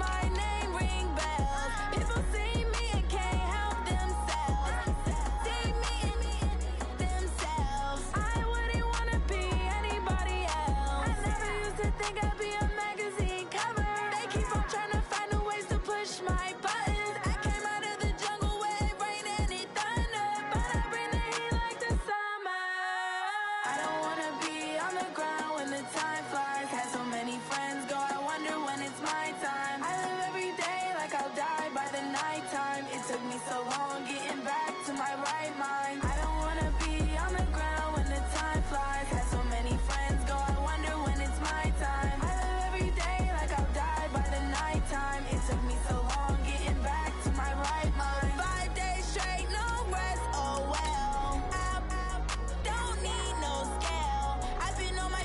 my name ring bells. People see me and can't help themselves. See me and themselves. I wouldn't wanna be anybody else. I never used to think I'd be a magazine cover. They keep on trying to find new ways to push my buttons. I came out of the jungle where it rained and it thunder, but I bring the heat like the summer. I don't wanna be on the ground when the time flies. Had so many friends go, I wonder when it's my time. I live every day like I'll die by the nighttime. It took me so long getting back to my right mind. I don't wanna be on the ground when the time flies. Had so many friends go, I wonder when it's my time. I live every day like I'll die by the nighttime. It took me so long getting back to my right mind. 5 days straight, no rest, oh well. I don't need no scale. I've been on my,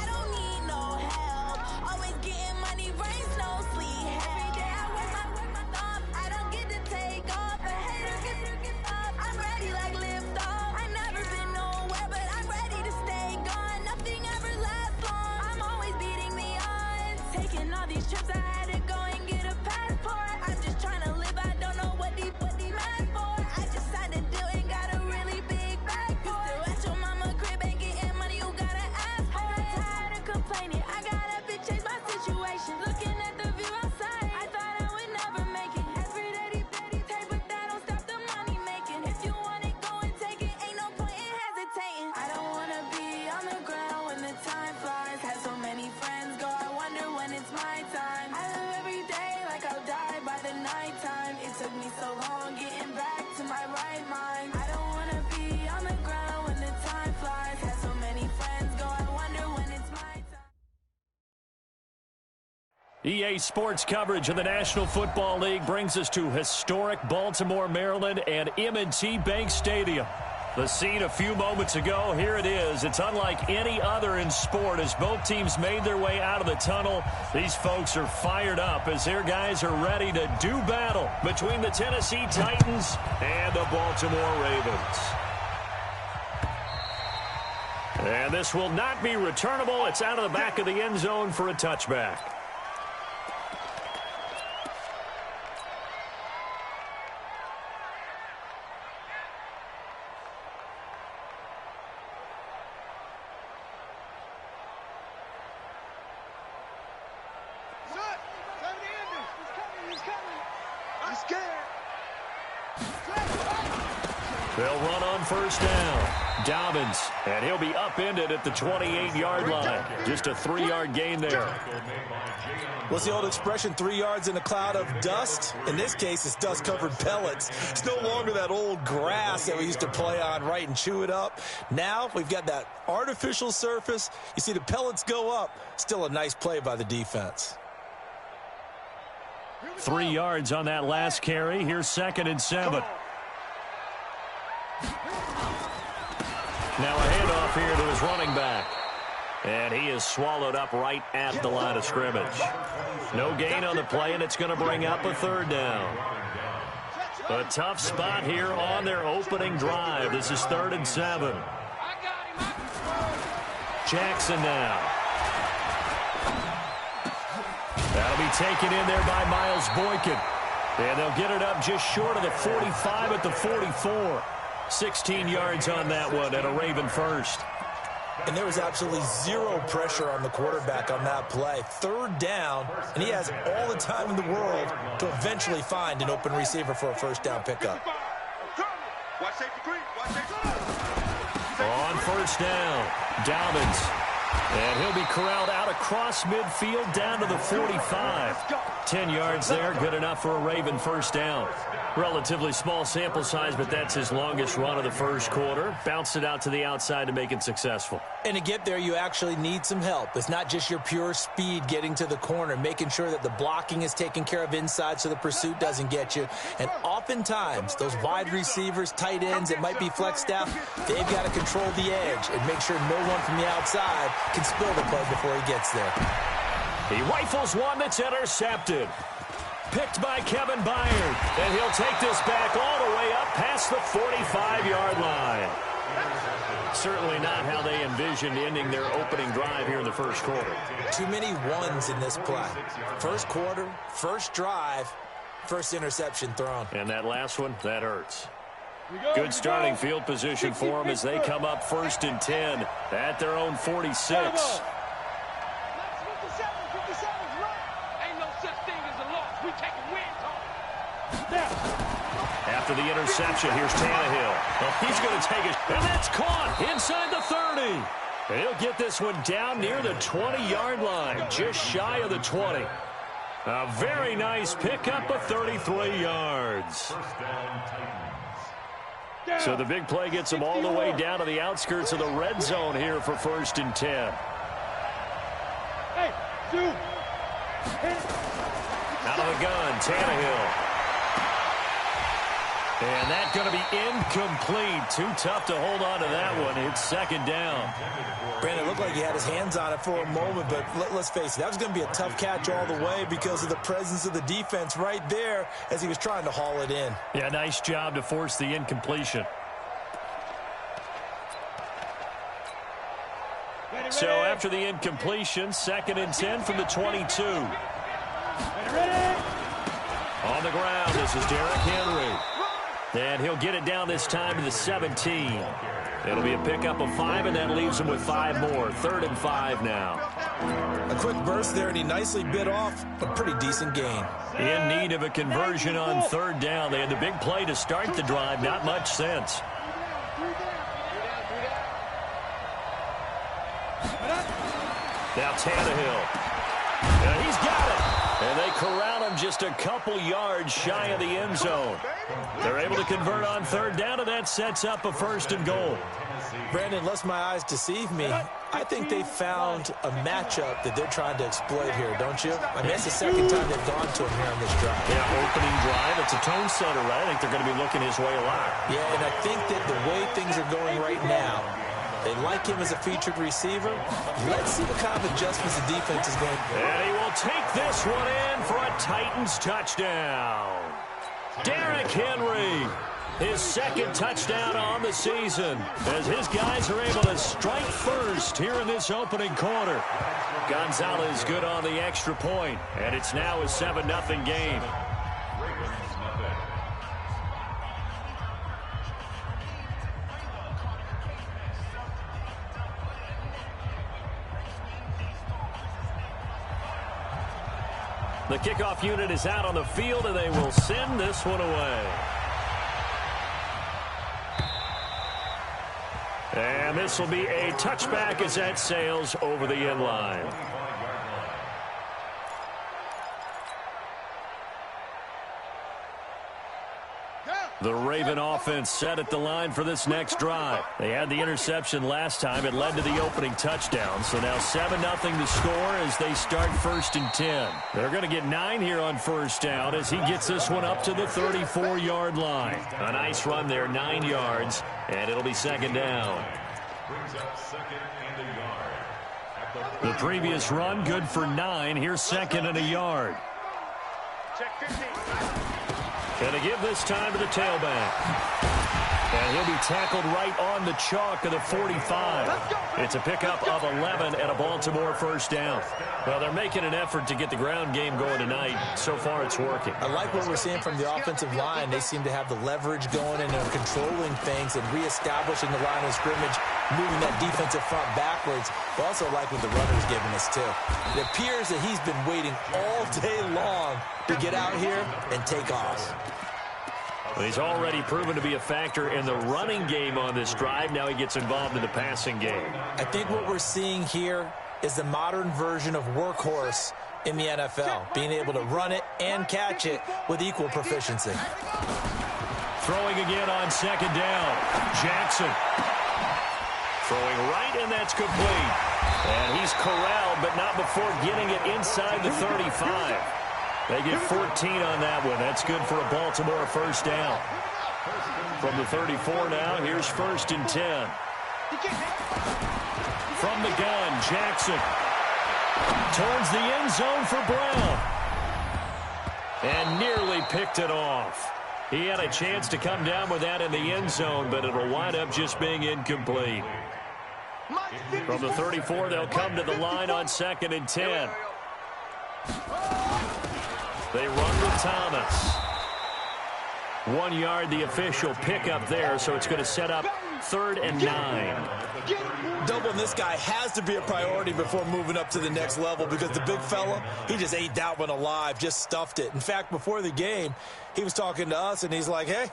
I don't need no help. Always getting money, rains, no sleep. Every day I work my thumb. I don't get to take off. A hater get up. I'm ready like lift off. I never been nowhere, but I'm ready to stay gone. Nothing ever lasts long. I'm always beating the odds. Taking all these trips, I had to go and get a passport. I'm just trying to live, I don't know what they mad for. I just signed a deal and got a really big bag for it. Still at your mama crib and getting money, you gotta ask for it. I'm tired of complaining, I got up and changed my situation. Looking at the view outside, I thought I would never make it. Every day they take, but that don't stop the money making. If you want it, go and take it, ain't no point in hesitating. I don't wanna be on the ground when the time flies. Had so many friends go, I wonder when it's my time. I live every day like I'll die by the nighttime. It took me so long getting back to my right mind. I don't wanna be on the ground when the time flies. Had so many friends go, I wonder when it's my time. EA Sports coverage of the National Football League brings us to historic Baltimore, Maryland, and M&T Bank Stadium. The scene a few moments ago, here it is. It's unlike any other in sport as both teams made their way out of the tunnel. These folks are fired up as their guys are ready to do battle between the Tennessee Titans and the Baltimore Ravens. And this will not be returnable. It's out of the back of the end zone for a touchback. They'll run on first down. Dobbins, and he'll be upended at the 28-yard line. Just a 3-yard gain there. What's the old expression, 3 yards in a cloud of dust? In this case, it's dust-covered pellets. It's no longer that old grass that we used to play on, right, and chew it up. Now we've got that artificial surface. You see the pellets go up. Still a nice play by the defense. 3 yards on that last carry. Here's 2nd and 7. Now a handoff here to his running back. And he is swallowed up right at the line of scrimmage. No gain on the play, and it's going to bring up a 3rd down. A tough spot here on their opening drive. This is 3rd and 7. Jackson now. That'll be taken in there by Miles Boykin. And they'll get it up just short of the 45 at the 44. 16 yards on that one and a Raven first. And there was absolutely zero pressure on the quarterback on that play. 3rd down, and he has all the time in the world to eventually find an open receiver for a first down pickup. On first down, Dobbins. And he'll be corralled out across midfield down to the 45. 10 yards there, good enough for a Raven first down. Relatively small sample size, but that's his longest run of the first quarter. Bounced it out to the outside to make it successful. And to get there, you actually need some help. It's not just your pure speed getting to the corner, making sure that the blocking is taken care of inside so the pursuit doesn't get you. And oftentimes, those wide receivers, tight ends that might be flexed out, they've got to control the edge and make sure no one from the outside can spill the play before he gets there. He rifles one that's intercepted. Picked by Kevin Byard. And he'll take this back all the way up past the 45-yard line. Certainly not how they envisioned ending their opening drive here in the first quarter. Too many ones in this play. First quarter, first drive, first interception thrown. And that last one, that hurts. Good starting field position for them as they come up 1st and 10 at their own 46. After the interception, here's Tannehill. Well, he's going to take it, and that's caught inside the 30. He'll get this one down near the 20-yard line, just shy of the 20. A very nice pickup of 33 yards. So the big play gets them all the way down to the outskirts of the red zone here for 1st and 10. Out of the gun, Tannehill. And that's going to be incomplete. Too tough to hold on to that one. It's 2nd down. Brandon, it looked like he had his hands on it for a moment, but let's face it, that was going to be a tough catch all the way because of the presence of the defense right there as he was trying to haul it in. Yeah, nice job to force the incompletion. So after the incompletion, 2nd and 10 from the 22. On the ground, this is Derrick Henry. And he'll get it down this time to the 17. It'll be a pickup of 5, and that leaves him with 5 more. 3rd and 5 now. A quick burst there, and he nicely bit off a pretty decent gain. In need of a conversion on 3rd down. They had the big play to start the drive. Not much sense. Now Tannehill. And he's got it. And they corral him just a couple yards shy of the end zone. They're able to convert on 3rd down, and that sets up a 1st and goal. Brandon, lest my eyes deceive me, I think they found a matchup that they're trying to exploit here, don't you? I mean, it's the 2nd time they've gone to him here on this drive. Yeah, opening drive. It's a tone setter, right? I think they're going to be looking his way a lot. Yeah, and I think that the way things are going right now, they like him as a featured receiver. Let's see what kind of adjustments the defense is going to do. And he will take this one in for a Titans touchdown. Derrick Henry, his 2nd touchdown on the season, as his guys are able to strike first here in this opening quarter. Gonzalez good on the extra point, and it's now a 7-0 game. The kickoff unit is out on the field, and they will send this one away. And this will be a touchback as that sails over the end line. The Raven offense set at the line for this next drive. They had the interception last time. It led to the opening touchdown. So now 7-0 to score as they start 1st and 10. They're going to get 9 here on 1st down as he gets this one up to the 34-yard line. A nice run there, 9 yards, and it'll be 2nd down. The previous run, good for 9. Here's 2nd and a yard. Going to give this time to the tailback. And he'll be tackled right on the chalk of the 45. It's a pickup of 11 and a Baltimore 1st down. Well, they're making an effort to get the ground game going tonight. So far, it's working. I like what we're seeing from the offensive line. They seem to have the leverage going and they're controlling things and reestablishing the line of scrimmage, moving that defensive front backwards. I also like what the runner's giving us, too. It appears that he's been waiting all day long to get out here and take off. Well, he's already proven to be a factor in the running game on this drive. Now he gets involved in the passing game. I think what we're seeing here is the modern version of workhorse in the NFL, being able to run it and catch it with equal proficiency. Throwing again on 2nd down. Jackson. Throwing right, and that's complete. And he's corralled, but not before getting it inside the 35. They get 14 on that one. That's good for a Baltimore 1st down. From the 34 now, here's 1st and 10. From the gun, Jackson. Towards the end zone for Brown. And nearly picked it off. He had a chance to come down with that in the end zone, but it'll wind up just being incomplete. From the 34, they'll come to the line on 2nd and 10. They run with Thomas. 1 yard, the official pickup there, so it's going to set up 3rd and 9. Doubling this guy has to be a priority before moving up to the next level because the big fella, he just ate that one alive, just stuffed it. In fact, before the game, he was talking to us, and he's like, hey,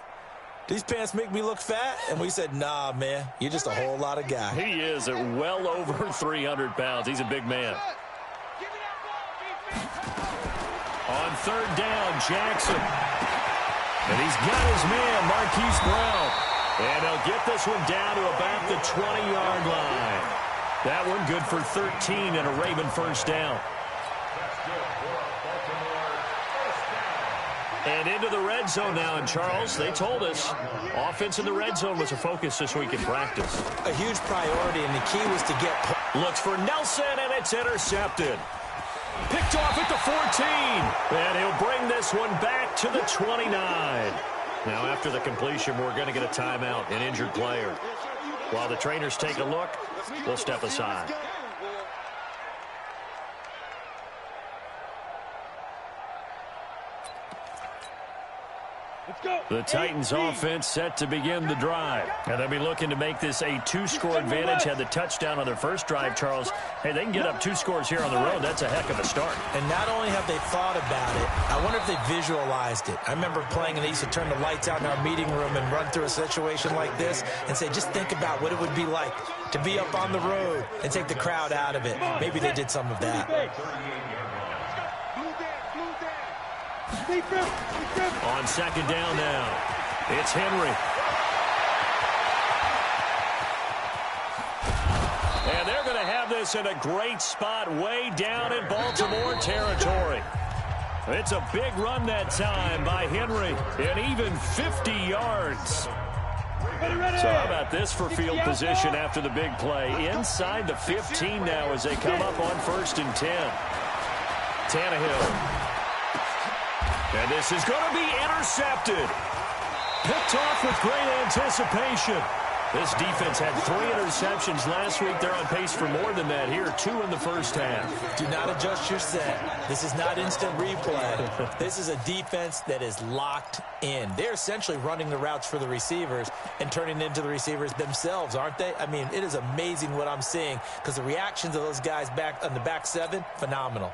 these pants make me look fat? And we said, nah, man, you're just a whole lot of guy. He is at well over 300 pounds. He's a big man. On 3rd down, Jackson. And he's got his man, Marquise Brown. And he'll get this one down to about the 20-yard line. That one good for 13 and a Raven first down. And into the red zone now. And, Charles, they told us offense in the red zone was a focus this week in practice. A huge priority, and the key was to get... Looks for Nelson, and it's intercepted. Picked off at the 14. And he'll bring this one back to the 29. Now, after the completion, we're going to get a timeout, an injured player. While the trainers take a look, we'll step aside. The Titans offense set to begin the drive. And they'll be looking to make this a 2-score advantage. Had the touchdown on their first drive, Charles. Hey, they can get up 2 scores here on the road. That's a heck of a start. And not only have they thought about it, I wonder if they visualized it. I remember playing, and they used to turn the lights out in our meeting room and run through a situation like this and say, just think about what it would be like to be up on the road and take the crowd out of it. Maybe they did some of that. On 2nd down now, it's Henry. And they're going to have this in a great spot way down in Baltimore territory. It's a big run that time by Henry, and even 50 yards. So how about this for field position after the big play? Inside the 15 now as they come up on 1st and 10. Tannehill. And this is going to be intercepted. Picked off with great anticipation. This defense had 3 interceptions last week. They're on pace for more than that here. 2 in the first half. Do not adjust your set. This is not instant replay. This is a defense that is locked in. They're essentially running the routes for the receivers and turning into the receivers themselves, aren't they? I mean, it is amazing what I'm seeing because the reactions of those guys back on the back 7, phenomenal.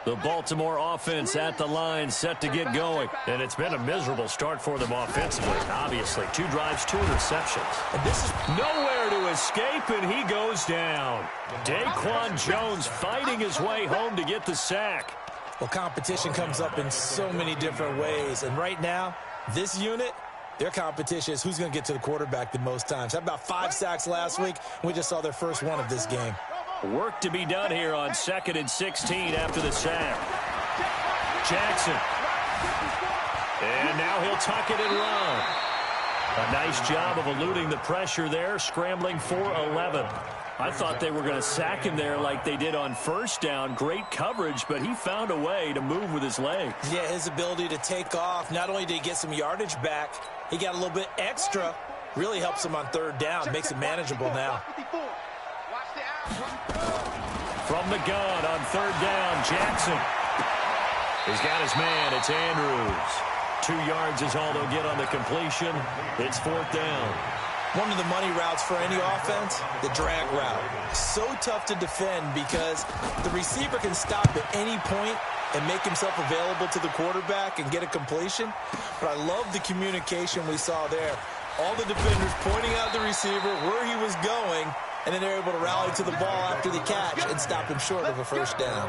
The Baltimore offense at the line, set to get going. And it's been a miserable start for them offensively, obviously. 2 drives, 2 interceptions. And this is nowhere to escape, and he goes down. Daquan Jones fighting his way home to get the sack. Well, competition comes up in so many different ways. And right now, this unit, their competition is who's going to get to the quarterback the most times. How about 5 sacks last week? We just saw their first one of this game. Work to be done here on 2nd and 16 after the sack. Jackson. And now he'll tuck it and run. A nice job of eluding the pressure there, scrambling for 11. I thought they were going to sack him there like they did on 1st down. Great coverage, but he found a way to move with his legs. Yeah, his ability to take off. Not only did he get some yardage back, he got a little bit extra. Really helps him on 3rd down. Makes it manageable now. From the gun on 3rd down, Jackson. He's got his man. It's Andrews. 2 yards is all they'll get on the completion. It's 4th down. One of the money routes for any offense, the drag route. So tough to defend because the receiver can stop at any point and make himself available to the quarterback and get a completion. But I love the communication we saw there. All the defenders pointing out the receiver, where he was going, and then they're able to rally to the ball after the catch and stop him short of a 1st down.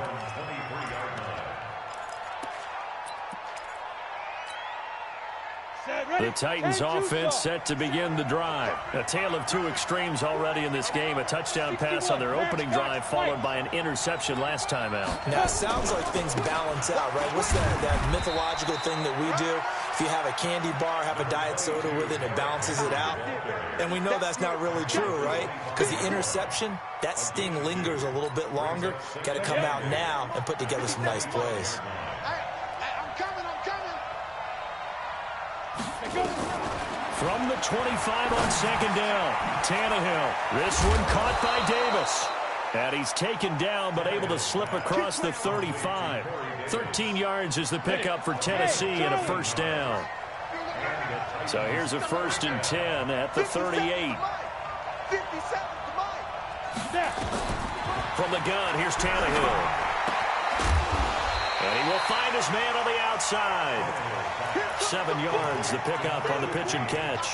Set, The Titans offense set to begin the drive. A tale of two extremes already in this game. A touchdown pass on their opening drive followed by an interception last time out. Now, it sounds like things balance out, right? What's that mythological thing that we do? If you have a candy bar, have a diet soda with it, it balances it out. And we know that's not really true, right? Because the interception, that sting lingers a little bit longer. Got to come out now and put together some nice plays. From the 25 on second down, Tannehill. This one caught by Davis. And he's taken down but able to slip across the 35. 13 yards is the pickup for Tennessee and a first down. So here's a 1st and 10 at the 38. From the gun, here's Tannehill. And he will find his man on the outside. 7 yards, the pickup on the pitch and catch.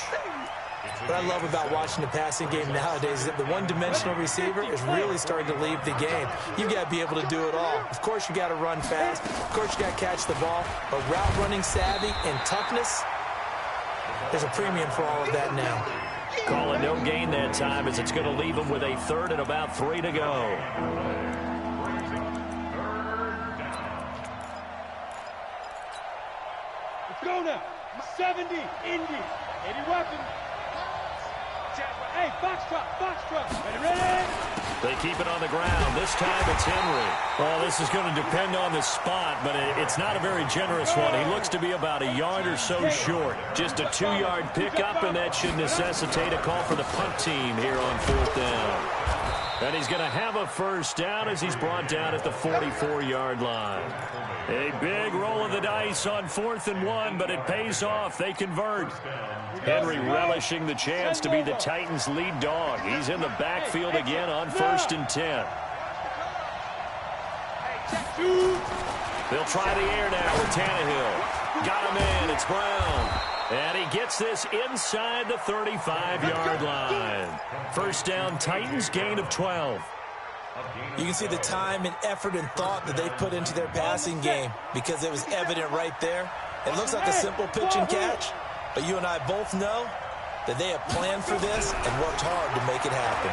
What I love about watching the passing game nowadays is that the one-dimensional receiver is really starting to leave the game. You've got to be able to do it all. Of course, you got to run fast. Of course, you got to catch the ball. But route running savvy and toughness, there's a premium for all of that now. Call a no gain that time as it's going to leave him with a 3rd and about 3 to go. Let's go now. 70, Indy. 80 weapons. Hey, box truck. Ready? They keep it on the ground. This time it's Henry. Well, this is going to depend on the spot, but it's not a very generous one. He looks to be about a yard or so short. Just a 2-yard pickup, and that should necessitate a call for the punt team here on 4th down. And he's going to have a first down as he's brought down at the 44-yard line. A big roll of the dice on 4th and 1, but it pays off. They convert. Henry relishing the chance to be the Titans' lead dog. He's in the backfield again on 1st and 10. They'll try the air now with Tannehill. Got him in. It's Brown. And he gets this inside the 35-yard line. First down, Titans, gain of 12. You can see the time and effort and thought that they put into their passing game because it was evident right there. It looks like a simple pitch and catch, but you and I both know that they have planned for this and worked hard to make it happen.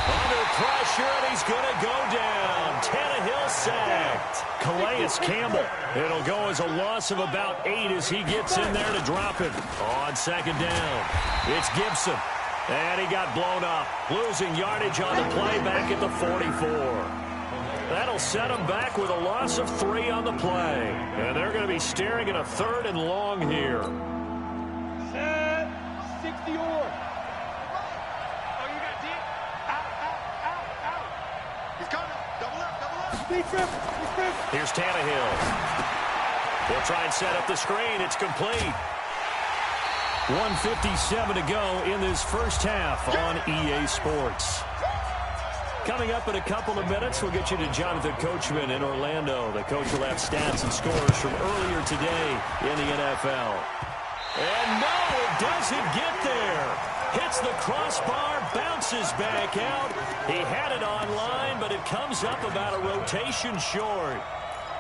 Under pressure, and he's going to go down. Tannehill sacked. Calais Campbell. It'll go as a loss of about 8 as he gets in there to drop him. On second down, it's Gibson. And he got blown up, losing yardage on the play back at the 44. That'll set him back with a loss of 3 on the play. And they're going to be staring at a 3rd and long here. Set. 60 or. Oh, you got deep. Out. He's coming. Double up. Speed trip. Here's Tannehill. They'll try and set up the screen. It's complete. 1:57 to go in this first half on EA Sports. Coming up in a couple of minutes, we'll get you to Jonathan Coachman in Orlando. The coach will have stats and scores from earlier today in the NFL. And no, it doesn't get there. Hits the crossbar, bounces back out. He had it online, but it comes up about a rotation short.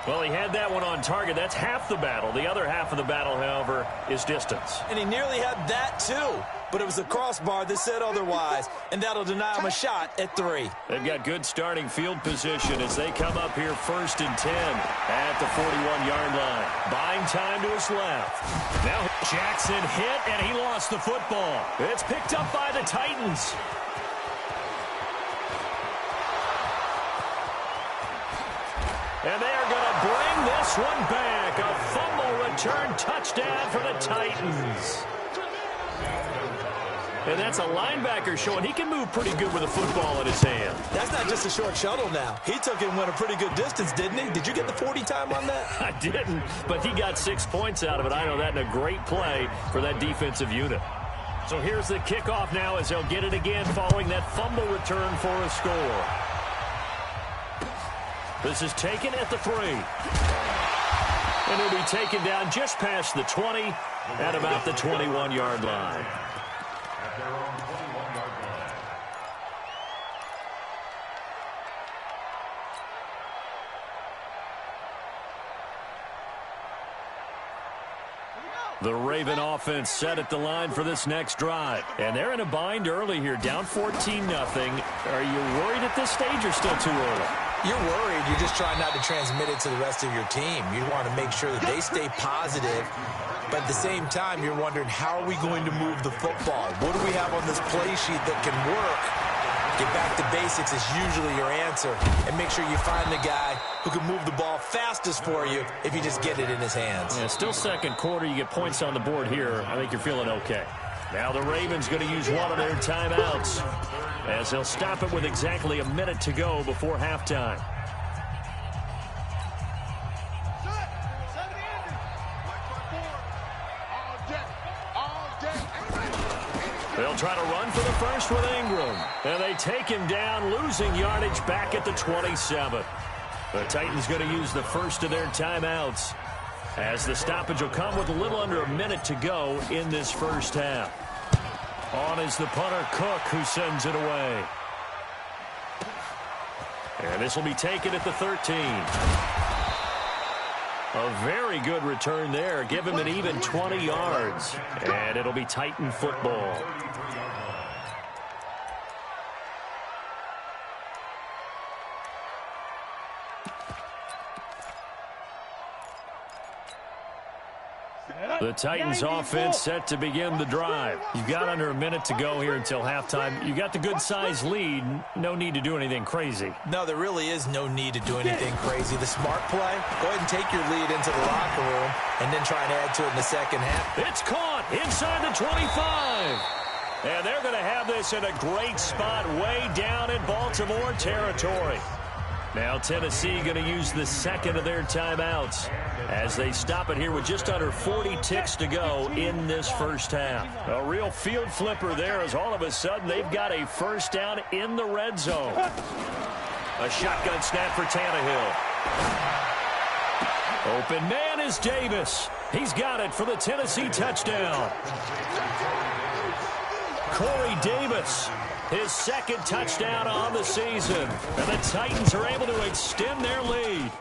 Well, he had that one on target. That's half the battle. The other half of the battle, however, is distance. And he nearly had that, too. But it was the crossbar that said otherwise, and that'll deny him a shot at 3. They've got good starting field position as they come up here 1st and 10 at the 41-yard line. Buying time to his left. Now Jackson hit, and he lost the football. It's picked up by the Titans. And they are going to bring this one back. A fumble return touchdown for the Titans. And that's a linebacker showing he can move pretty good with a football in his hand. That's not just a short shuttle now. He took it and went a pretty good distance, didn't he? Did you get the 40 time on that? I didn't, but he got 6 points out of it. I know that in a great play for that defensive unit. So here's the kickoff now as they'll get it again following that fumble return for a score. This is taken at the 3. And it'll be taken down just past the 20 at about the 21-yard line. The Raven offense set at the line for this next drive. And they're in a bind early here, down 14-0. Are you worried at this stage or still too early? You're worried. You're just trying not to transmit it to the rest of your team. You want to make sure that they stay positive. But at the same time, you're wondering, how are we going to move the football? What do we have on this play sheet that can work? Get back to basics is usually your answer. And make sure you find the guy who can move the ball fastest for you if you just get it in his hands. Yeah, still second quarter. You get points on the board here. I think you're feeling okay. Now the Ravens going to use one of their timeouts, as they'll stop it with exactly a minute to go before halftime. They'll try to run for the first with Ingram. And they take him down, losing yardage back at the 27. The Titans going to use the first of their timeouts, as the stoppage will come with a little under a minute to go in this first half. On is the punter, Cook, who sends it away. And this will be taken at the 13. A very good return there. Give him an even 20 yards. And it'll be Titan football. The Titans offense set to begin the drive. You've got under a minute to go here until halftime. You got the good-sized lead. No need to do anything crazy. No, there really is no need to do anything crazy. The smart play, go ahead and take your lead into the locker room and then try and add to it in the second half. It's caught inside the 25. And they're going to have this in a great spot way down in Baltimore territory. Now Tennessee going to use the second of their timeouts as they stop it here with just under 40 ticks to go in this first half. A real field flipper there, as all of a sudden they've got a first down in the red zone. A shotgun snap for Tannehill. Open man is Davis. He's got it for the Tennessee touchdown. Corey Davis, his second touchdown on the season. And the Titans are able to extend their lead.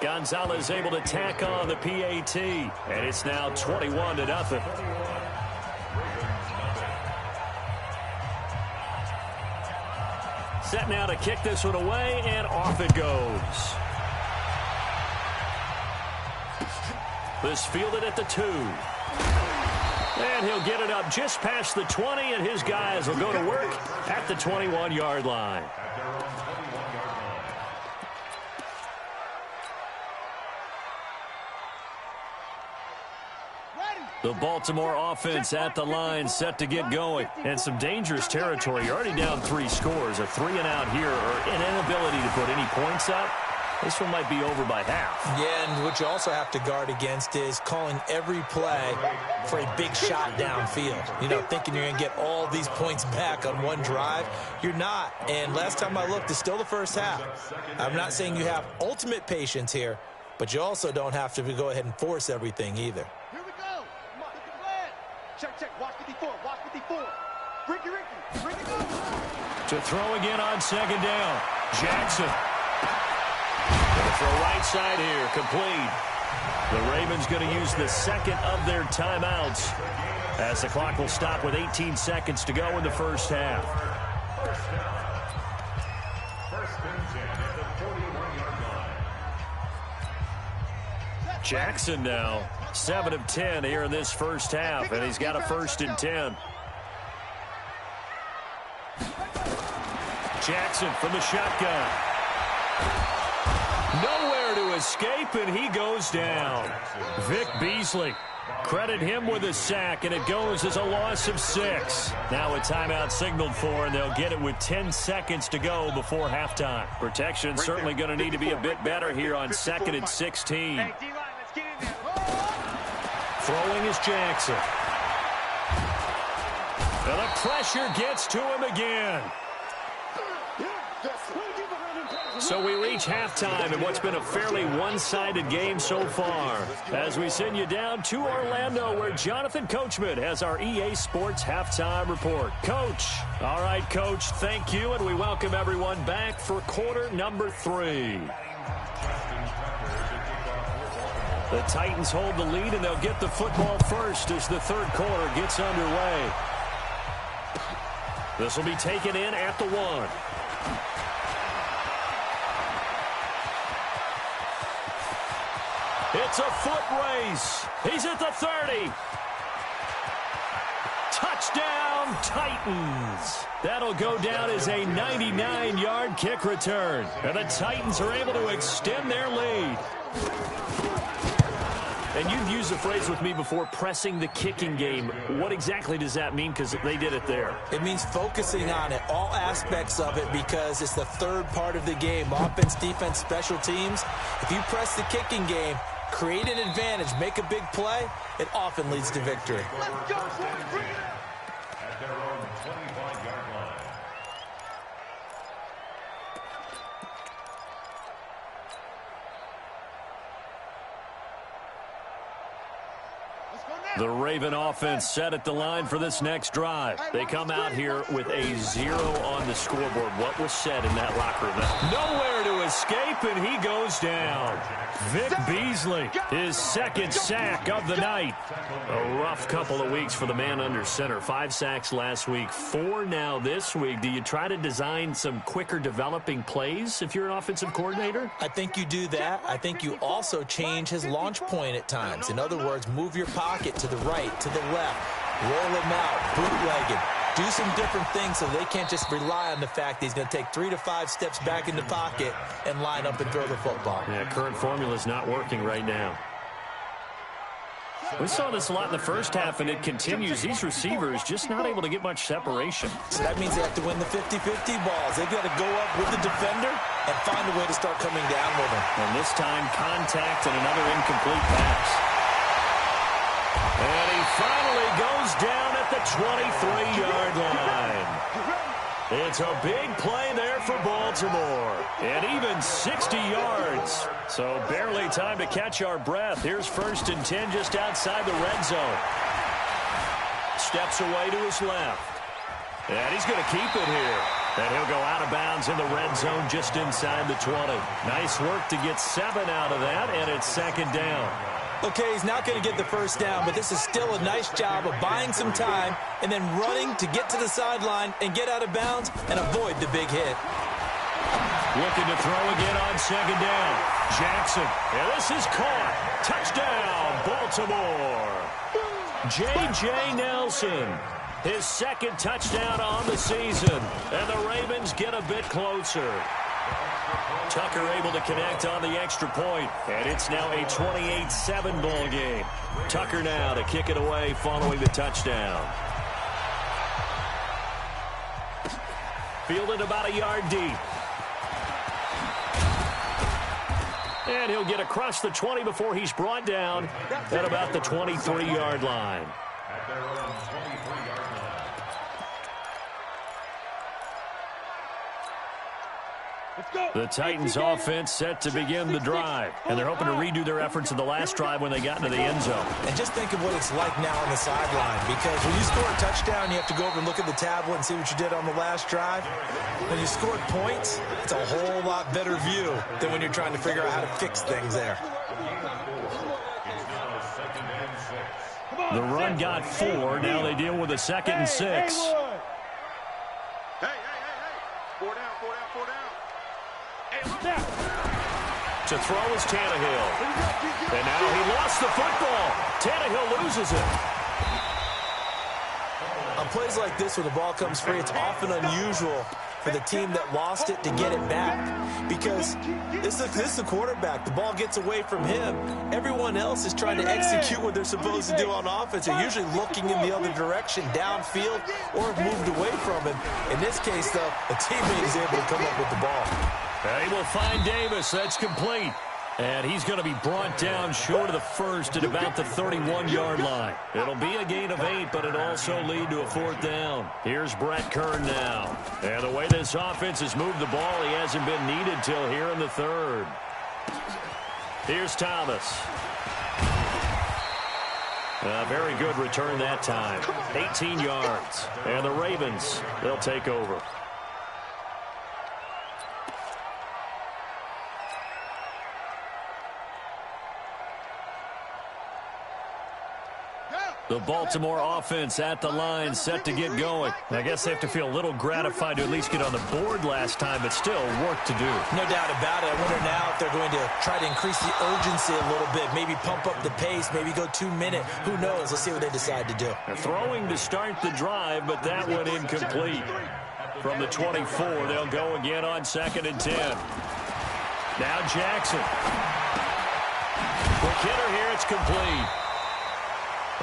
Gonzalez able to tack on the PAT. And it's now 21-0. Set now to kick this one away, and off it goes. This fielded at the 2. And he'll get it up just past the 20, and his guys will go to work at the 21-yard line. The Baltimore offense at the line, set to get going. And some dangerous territory. You're already down 3 scores. A 3-and-out here, or an inability to put any points up. This one might be over by half. Yeah, and what you also have to guard against is calling every play for a big shot downfield. You know, thinking you're going to get all these points back on one drive. You're not. And last time I looked, it's still the first half. I'm not saying you have ultimate patience here, but you also don't have to go ahead and force everything either. Here we go. Come on, look at the plan. Check, check. Watch 54. Watch 54. Ricky. Bring it up. To throw again on second down. Jackson. Throw right side here, complete. The Ravens going to use the second of their timeouts as the clock will stop with 18 seconds to go in the first half. Jackson now 7 of 10 here in this first half, and he's got a 1st and 10. Jackson from the shotgun. Nowhere to escape, and he goes down. Vic Beasley, credit him with a sack, and it goes as a loss of 6. Now a timeout signaled for, and they'll get it with 10 seconds to go before halftime. Protection certainly going to need to be a bit better here on 2nd and 16. Throwing is Jackson. And the pressure gets to him again. So we reach halftime in what's been a fairly one-sided game so far, as we send you down to Orlando, where Jonathan Coachman has our EA Sports Halftime Report. Coach. All right, Coach, thank you, and we welcome everyone back for quarter number 3. The Titans hold the lead, and they'll get the football first as the third quarter gets underway. This will be taken in at the 1. It's a foot race. He's at the 30. Touchdown, Titans. That'll go down as a 99-yard kick return. And the Titans are able to extend their lead. And you've used the phrase with me before, pressing the kicking game. What exactly does that mean? Because they did it there. It means focusing on it, all aspects of it, because it's the third part of the game. Offense, defense, special teams. If you press the kicking game, create an advantage, make a big play, it often leads to victory. Let's go, boys. Bring it out. At their own 25-yard line. Let's go now. The Raven offense set at the line for this next drive. They come out here with a 0 on the scoreboard. What was said in that locker room? Nowhere to escape, and he goes down. Vic Beasley, his second sack of the night. A rough couple of weeks for the man under center. 5 sacks last week, 4 now this week. Do you try to design some quicker developing plays if you're an offensive coordinator? I think you do that. I think you also change his launch point at times. In other words, move your pocket to the right, to the left, roll him out, bootleg him. Do some different things so they can't just rely on the fact that he's going to take 3 to 5 steps back in the pocket and line up and throw the football. Yeah, current formula is not working right now. We saw this a lot in the first half, and it continues. These receivers just not able to get much separation. So that means they have to win the 50-50 balls. They've got to go up with the defender and find a way to start coming down with him. And this time, contact and another incomplete pass. And he finally goes down at the 23-yard line. It's a big play there for Baltimore. And even 60 yards. So barely time to catch our breath. Here's 1st and 10 just outside the red zone. Steps away to his left. And he's going to keep it here. And he'll go out of bounds in the red zone just inside the 20. Nice work to get 7 out of that, and it's 2nd down. Okay, he's not going to get the first down, but this is still a nice job of buying some time and then running to get to the sideline and get out of bounds and avoid the big hit. Looking to throw again on 2nd down. Jackson, and this is caught. Touchdown, Baltimore. J.J. Nelson, his 2nd touchdown on the season, and the Ravens get a bit closer. Tucker able to connect on the extra point, and it's now a 28-7 ball game. Tucker now to kick it away following the touchdown. Fielded about a yard deep. And he'll get across the 20 before he's brought down at about the 23-yard line. At their own 23-yard line. The Titans offense set to begin the drive, and they're hoping to redo their efforts in the last drive when they got into the end zone. And just think of what it's like now on the sideline, because when you score a touchdown, you have to go over and look at the tablet and see what you did on the last drive. When you scored points, it's a whole lot better view than when you're trying to figure out how to fix things there. The run got 4. Now they deal with a 2nd and 6. Hey. 4 down. To throw is Tannehill. And now he lost the football. Tannehill loses it. On plays like this where the ball comes free, it's often unusual for the team that lost it to get it back, because this is the quarterback. The ball gets away from him. Everyone else is trying to execute what they're supposed to do on offense. They're usually looking in the other direction, downfield, or have moved away from him. In this case, though, a teammate is able to come up with the ball. They will find Davis. That's complete. And he's going to be brought down short of the first at about the 31-yard line. It'll be a gain of 8, but it'll also lead to a 4th down. Here's Brett Kern now. And the way this offense has moved the ball, he hasn't been needed till here in the 3rd. Here's Thomas. A very good return that time. 18 yards. And the Ravens, they'll take over. The Baltimore offense at the line, set to get going. I guess they have to feel a little gratified to at least get on the board last time, but still work to do. No doubt about it. I wonder now if they're going to try to increase the urgency a little bit, maybe pump up the pace, maybe go 2-minute. Who knows? Let's see what they decide to do. They're throwing to start the drive, but that one incomplete. From the 24, they'll go again on 2nd and 10. Now Jackson. Quick hitter here, it's complete.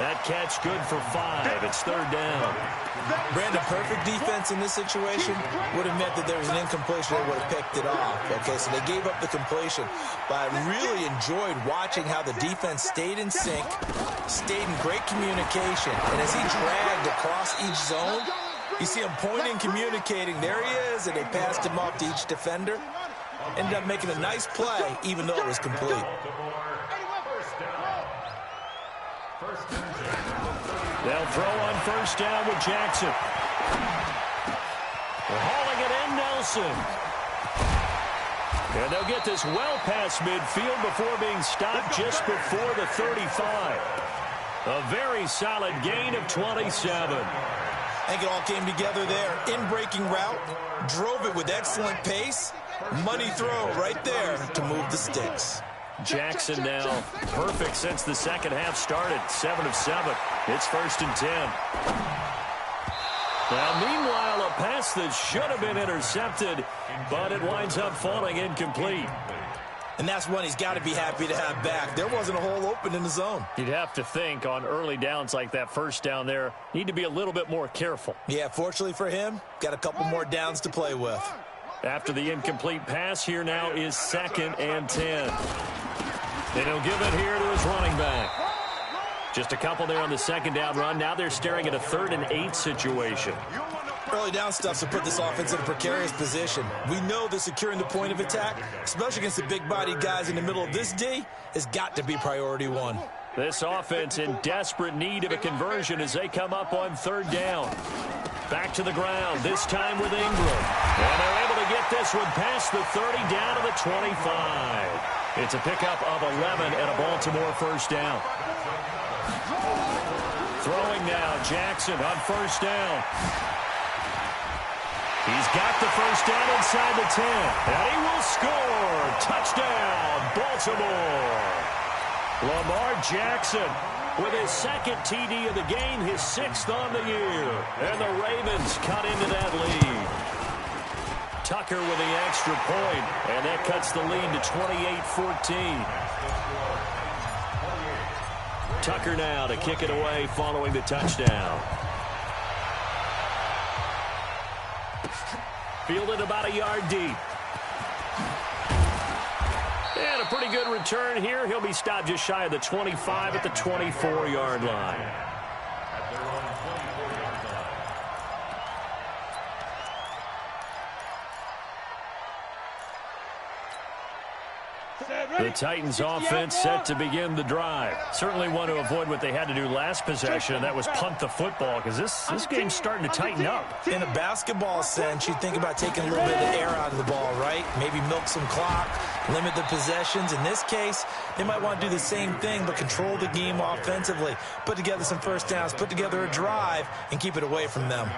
That catch good for 5. It's 3rd down. Brandon, perfect defense in this situation would have meant that there was an incompletion. They would have picked it off. Okay, so they gave up the completion. But I really enjoyed watching how the defense stayed in sync, stayed in great communication. And as he dragged across each zone, you see him pointing, communicating. There he is, and they passed him off to each defender. Ended up making a nice play, even though it was complete. They'll throw on 1st down with Jackson. They're hauling it in, Nelson. And they'll get this well past midfield before being stopped just before the 35. A very solid gain of 27. I think it all came together there. In-breaking route, drove it with excellent pace. Money throw right there to move the sticks. Jackson now perfect since the second half started. 7 of 7. It's 1st and 10. Now, meanwhile, a pass that should have been intercepted, but it winds up falling incomplete. And that's one he's got to be happy to have back. There wasn't a hole open in the zone. You'd have to think on early downs like that 1st down there, need to be a little bit more careful. Yeah, fortunately for him, got a couple more downs to play with. After the incomplete pass, here now is 2nd and 10. And he'll give it here to his running back. Just a couple there on the 2nd down run. Now they're staring at a 3rd and 8 situation. Early down stuff to put this offense in a precarious position. We know that securing the point of attack, especially against the big-bodied guys in the middle of this D, has got to be priority 1. This offense in desperate need of a conversion as they come up on 3rd down. Back to the ground, this time with Ingram. And they're able to get this one past the 30 down to the 25. It's a pickup of 11 and a Baltimore 1st down. Throwing now, Jackson on 1st down. He's got the 1st down inside the 10. And he will score. Touchdown, Baltimore. Lamar Jackson with his 2nd TD of the game, his 6th on the year. And the Ravens cut into that lead. Tucker with the extra point, and that cuts the lead to 28-14. Tucker now to kick it away following the touchdown. Fielded about a yard deep. And a pretty good return here. He'll be stopped just shy of the 25 at the 24-yard line. The Titans offense set to begin the drive. Certainly want to avoid what they had to do last possession, and that was punt the football, because this game's starting to tighten up. In a basketball sense, you think about taking a little bit of the air out of the ball, right? Maybe milk some clock, limit the possessions. In this case, they might want to do the same thing, but control the game offensively. Put together some 1st downs, put together a drive, and keep it away from them.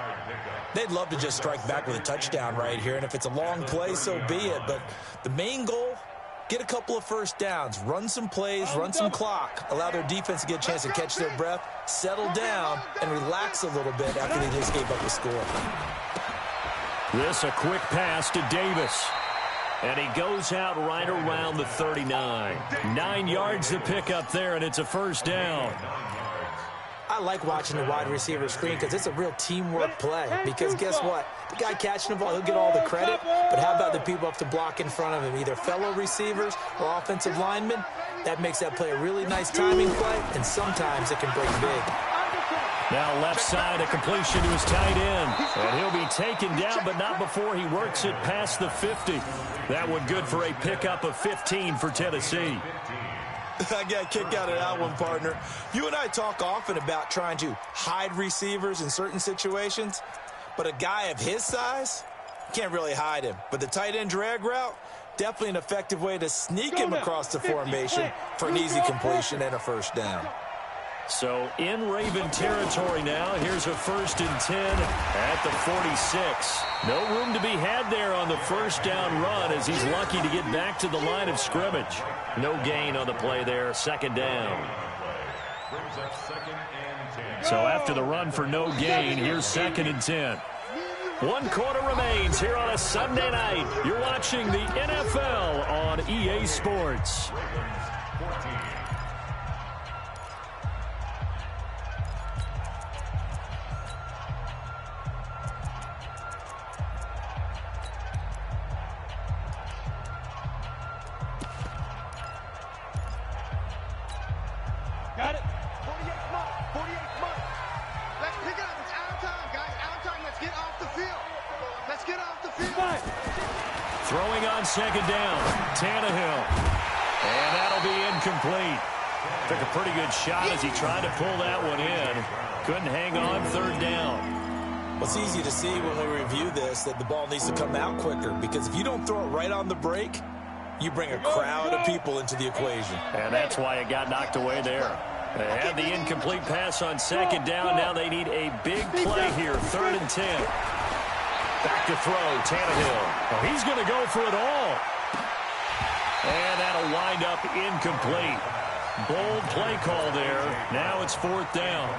They'd love to just strike back with a touchdown right here, and if it's a long play, so be it. But the main goal, get a couple of 1st downs, run some plays, run some clock, allow their defense to get a chance to catch their breath, settle down, and relax a little bit after they just gave up a score. This a quick pass to Davis. And he goes out right around the 39. 9 yards to pick up there, and it's a 1st down. I like watching the wide receiver screen because it's a real teamwork play. Because guess what? The guy catching the ball, he'll get all the credit. But how about the people up to block in front of him, either fellow receivers or offensive linemen? That makes that play a really nice timing play, and sometimes it can break big. Now left side, a completion to his tight end. And he'll be taken down, but not before he works it past the 50. That one good for a pickup of 15 for Tennessee. I got a kick out of that one, partner. You and I talk often about trying to hide receivers in certain situations, but a guy of his size, can't really hide him. But the tight end drag route, definitely an effective way to sneak him across the formation for an easy completion and a 1st down. So in Raven territory now. Here's a 1st and 10 at the 46. No room to be had there on the first down run as he's lucky to get back to the line of scrimmage. No gain on the play there. 2nd down. So after the run for no gain, here's 2nd and 10. 1 quarter remains here on a Sunday night. You're watching the NFL on EA Sports. Got it. 48th month. 48th month. Let's pick it up. It's out of time, guys. Out of time. Let's get off the field. Let's get off the field. Throwing on 2nd down. Tannehill. And that'll be incomplete. Took a pretty good shot as he tried to pull that one in. Couldn't hang on 3rd down. Well, it's easy to see when we review this that the ball needs to come out quicker, because if you don't throw it right on the break, you bring a crowd of people into the equation. And that's why it got knocked away there. They had the incomplete pass on 2nd down. Now they need a big play here. 3rd and 10. Back to throw. Tannehill. Oh, he's going to go for it all. And that'll wind up incomplete. Bold play call there. Now it's 4th down.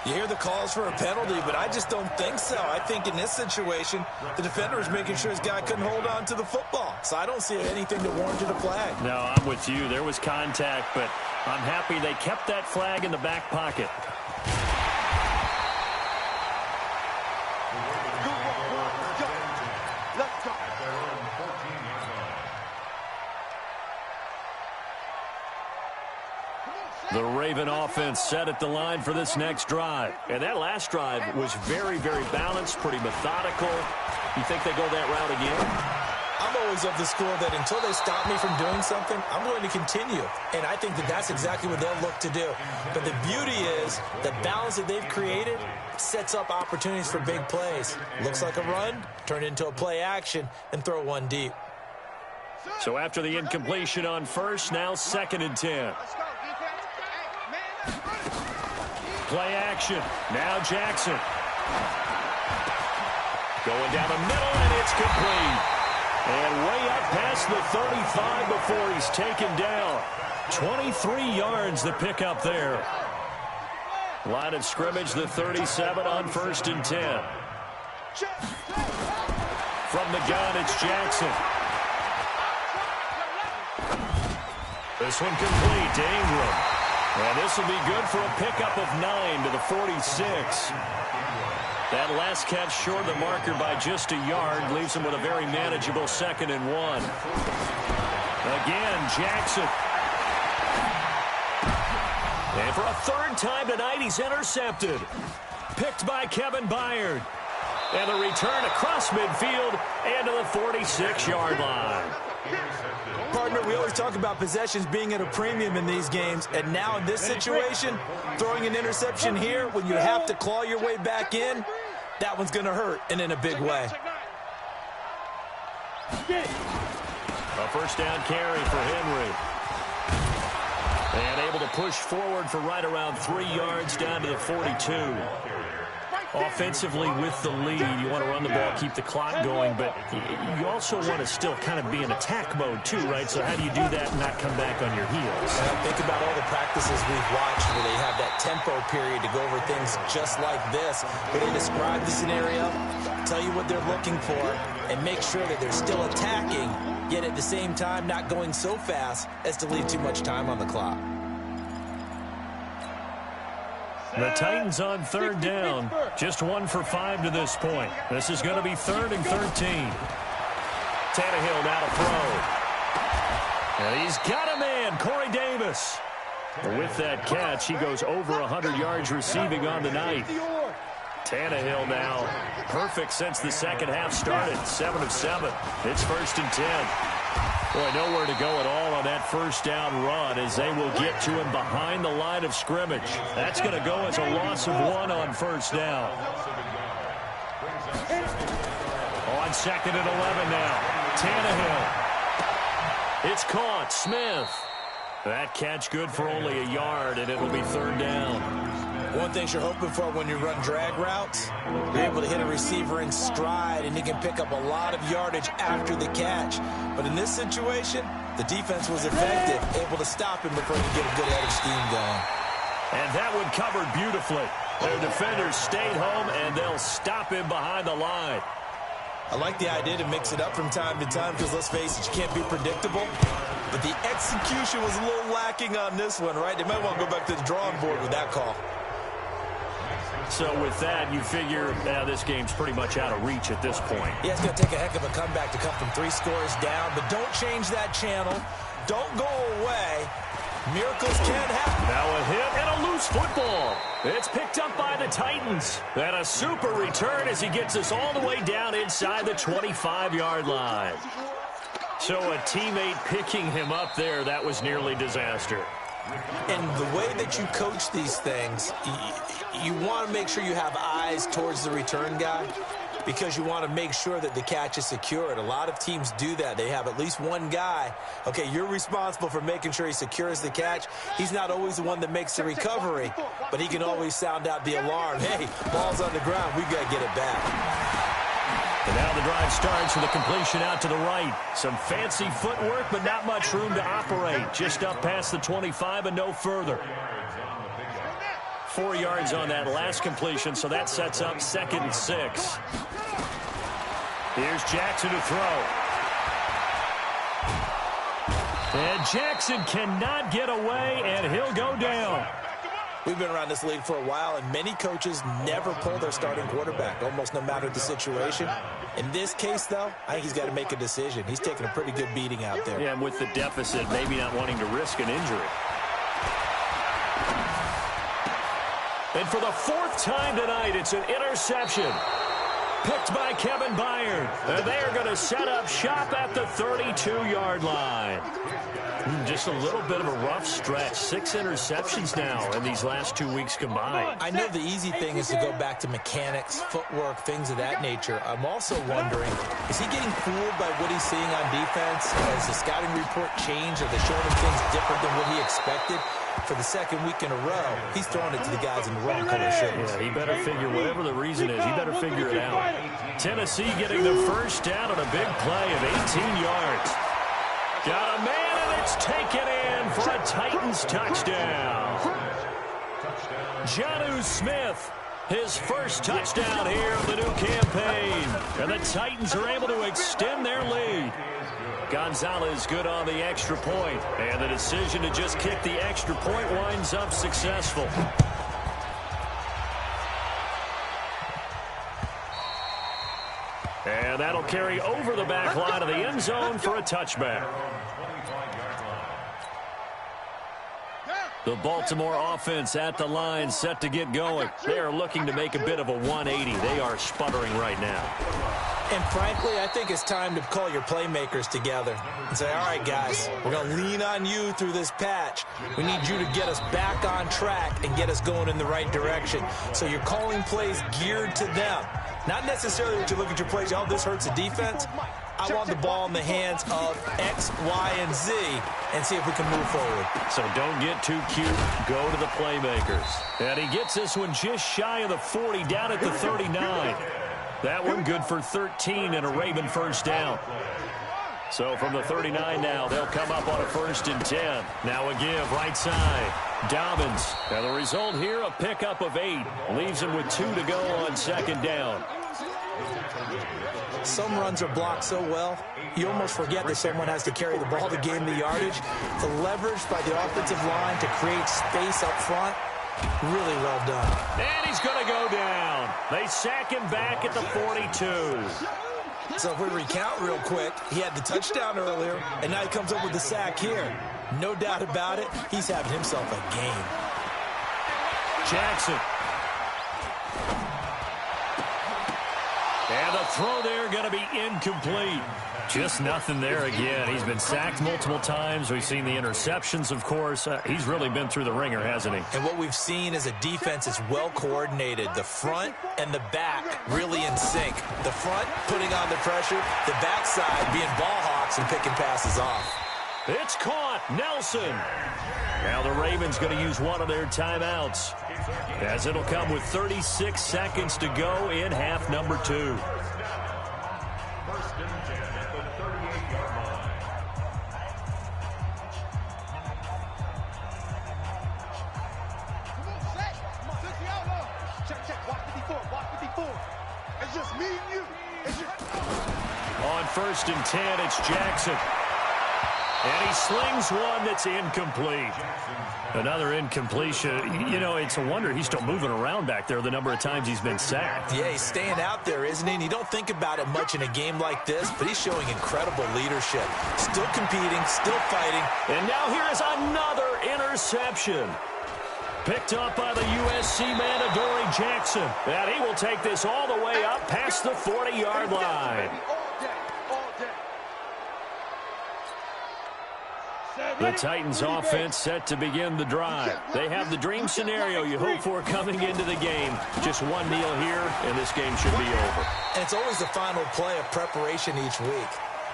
You hear the calls for a penalty, but I just don't think so. I think in this situation, the defender was making sure his guy couldn't hold on to the football. So I don't see anything that warranted a flag. No, I'm with you. There was contact, but I'm happy they kept that flag in the back pocket. Let's go. The Raven offense set at the line for this next drive. And that last drive was very, very balanced, pretty methodical. You think they go that route again? I'm always of the school that until they stop me from doing something, I'm going to continue. And I think that that's exactly what they'll look to do. But the beauty is the balance that they've created sets up opportunities for big plays. Looks like a run, turn into a play action, and throw one deep. So after the incompletion on 1st, now 2nd and 10. Let's go, defense. Hey, man, let's run it. Play action. Now Jackson. Going down the middle, and it's complete. And way up past the 35 before he's taken down. 23 yards the pickup there. Line of scrimmage, the 37 on 1st and 10. From the gun, it's Jackson. This one complete to Ingram. And this will be good for a pickup of 9 to the 46. That last catch short of the marker by just a yard leaves him with a very manageable 2nd and 1. Again, Jackson. And for a 3rd time tonight, he's intercepted. Picked by Kevin Byard. And the return across midfield and to the 46-yard line. Partner, we always talk about possessions being at a premium in these games, and now in this situation, throwing an interception here when you have to claw your way back in, that one's going to hurt, and in a big way. A 1st down carry for Henry. And able to push forward for right around 3 yards down to the 42. Offensively with the lead, you want to run the ball, keep the clock going, but you also want to still kind of be in attack mode too, right? So how do you do that and not come back on your heels? Think about all the practices we've watched where they have that tempo period to go over things just like this, where they describe the scenario, tell you what they're looking for, and make sure that they're still attacking, yet at the same time not going so fast as to leave too much time on the clock. The Titans on 3rd down. Just 1 for 5 to this point. This is going to be 3rd and 13. Tannehill now to throw. And he's got a man, Corey Davis. With that catch, he goes over 100 yards receiving on the night. Tannehill now perfect since the 2nd half started. 7 of 7. It's 1st and 10. Boy, nowhere to go at all on that 1st down run as they will get to him behind the line of scrimmage. That's going to go as a loss of 1 on 1st down. On 2nd and 11 now. Tannehill. It's caught. Smith. That catch good for only a yard, and it'll be third down. One thing you're hoping for when you run drag routes, you're able to hit a receiver in stride, and he can pick up a lot of yardage after the catch. But in this situation, the defense was effective, able to stop him before he could get a good head of steam going. And that one covered beautifully. Their defenders stayed home, and they'll stop him behind the line. I like the idea to mix it up from time to time because, let's face it, you can't be predictable. But the execution was a little lacking on this one, right? They might want to go back to the drawing board with that call. So with that, you figure this game's pretty much out of reach at this point. Yeah, it's going to take a heck of a comeback to come from 3 scores down. But don't change that channel. Don't go away. Miracles can happen. Now a hit and a loose football. It's picked up by the Titans. And a super return as he gets us all the way down inside the 25-yard line. So a teammate picking him up there, that was nearly disaster. And the way that you coach these things, you want to make sure you have eyes towards the return guy because you want to make sure that the catch is secured. A lot of teams do that. They have at least one guy. Okay, you're responsible for making sure he secures the catch. He's not always the one that makes the recovery, but he can always sound out the alarm. Hey, ball's on the ground. We've got to get it back. And now the drive starts with a completion out to the right. Some fancy footwork, but not much room to operate. Just up past the 25 and no further. 4 yards on that last completion, so that sets up 2nd and 6. Here's Jackson to throw. And Jackson cannot get away, and he'll go down. We've been around this league for a while, and many coaches never pull their starting quarterback, almost no matter the situation. In this case, though, I think he's got to make a decision. He's taking a pretty good beating out there. Yeah, and with the deficit, maybe not wanting to risk an injury. And for the 4th time tonight, it's an interception. Picked by Kevin Byard. And they are going to set up shop at the 32-yard line. Just a little bit of a rough stretch. 6 interceptions now in these last 2 weeks combined. I know the easy thing is to go back to mechanics, footwork, things of that nature. I'm also wondering, is he getting fooled by what he's seeing on defense? Has the scouting report changed? Are they showing him things different than what he expected? For the 2nd week in a row, he's throwing it to the guys in the wrong color shirts. Yeah, he better figure, whatever the reason is, he better figure it out. Tennessee getting the first down on a big play of 18 yards. Got a man, and it's taken in for a Titans touchdown. Jonnu Smith, his first touchdown here of the new campaign. And the Titans are able to extend their lead. Gonzalez good on the extra point, and the decision to just kick the extra point winds up successful. And that'll carry over the back line of the end zone for a touchback. The Baltimore offense at the line, set to get going. They are looking to make a bit of a 180. They are sputtering right now. And frankly, I think it's time to call your playmakers together and say, all right, guys, we're going to lean on you through this patch. We need you to get us back on track and get us going in the right direction. So you're calling plays geared to them. Not necessarily that you look at your plays, oh, this hurts the defense. I want the ball in the hands of X, Y, and Z and see if we can move forward. So don't get too cute. Go to the playmakers. And he gets this one just shy of the 40, down at the 39. That one good for 13 and a Raven first down. So from the 39 now, they'll come up on a 1st and 10. Now a give right side. Dobbins. And the result here, a pickup of 8. Leaves him with 2 to go on 2nd down. Some runs are blocked so well, you almost forget that someone has to carry the ball to gain the yardage. The leverage by the offensive line to create space up front, really well done. And he's going to go down. They sack him back at the 42. So if we recount real quick, he had the touchdown earlier, and now he comes up with the sack here. No doubt about it, he's having himself a game. Jackson. And the throw there going to be incomplete. Just nothing there again. He's been sacked multiple times. We've seen the interceptions, of course. He's really been through the ringer, hasn't he? And what we've seen is a defense that's well coordinated. The front and the back really in sync. The front putting on the pressure, the backside being ball hawks and picking passes off. It's caught. Nelson. Now the Ravens going to use one of their timeouts, as it'll come with 36 seconds to go in half number 2. First and 10 at the 38-yard line. Come on, set. Come on, set the outlaw. Check. Watch 54. Watch 54. It's just me and you. It's just... On first and 10, it's Jackson. And he slings one that's incomplete. Another incompletion. You know, it's a wonder he's still moving around back there the number of times he's been sacked. Yeah, he's staying out there, isn't he? And you don't think about it much in a game like this, but he's showing incredible leadership. Still competing, still fighting. And now here is another interception. Picked up by the USC man, Adoree Jackson. And he will take this all the way up past the 40-yard line. The Titans offense set to begin the drive. They have the dream scenario you hope for coming into the game. Just one kneel here, and this game should be over. And it's always the final play of preparation each week.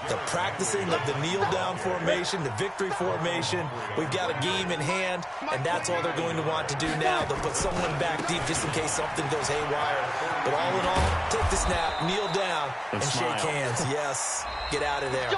The practicing of the kneel-down formation, the victory formation. We've got a game in hand, and that's all they're going to want to do now. They'll put someone back deep just in case something goes haywire. But all in all, take the snap, kneel down, and shake hands. Yes, get out of there.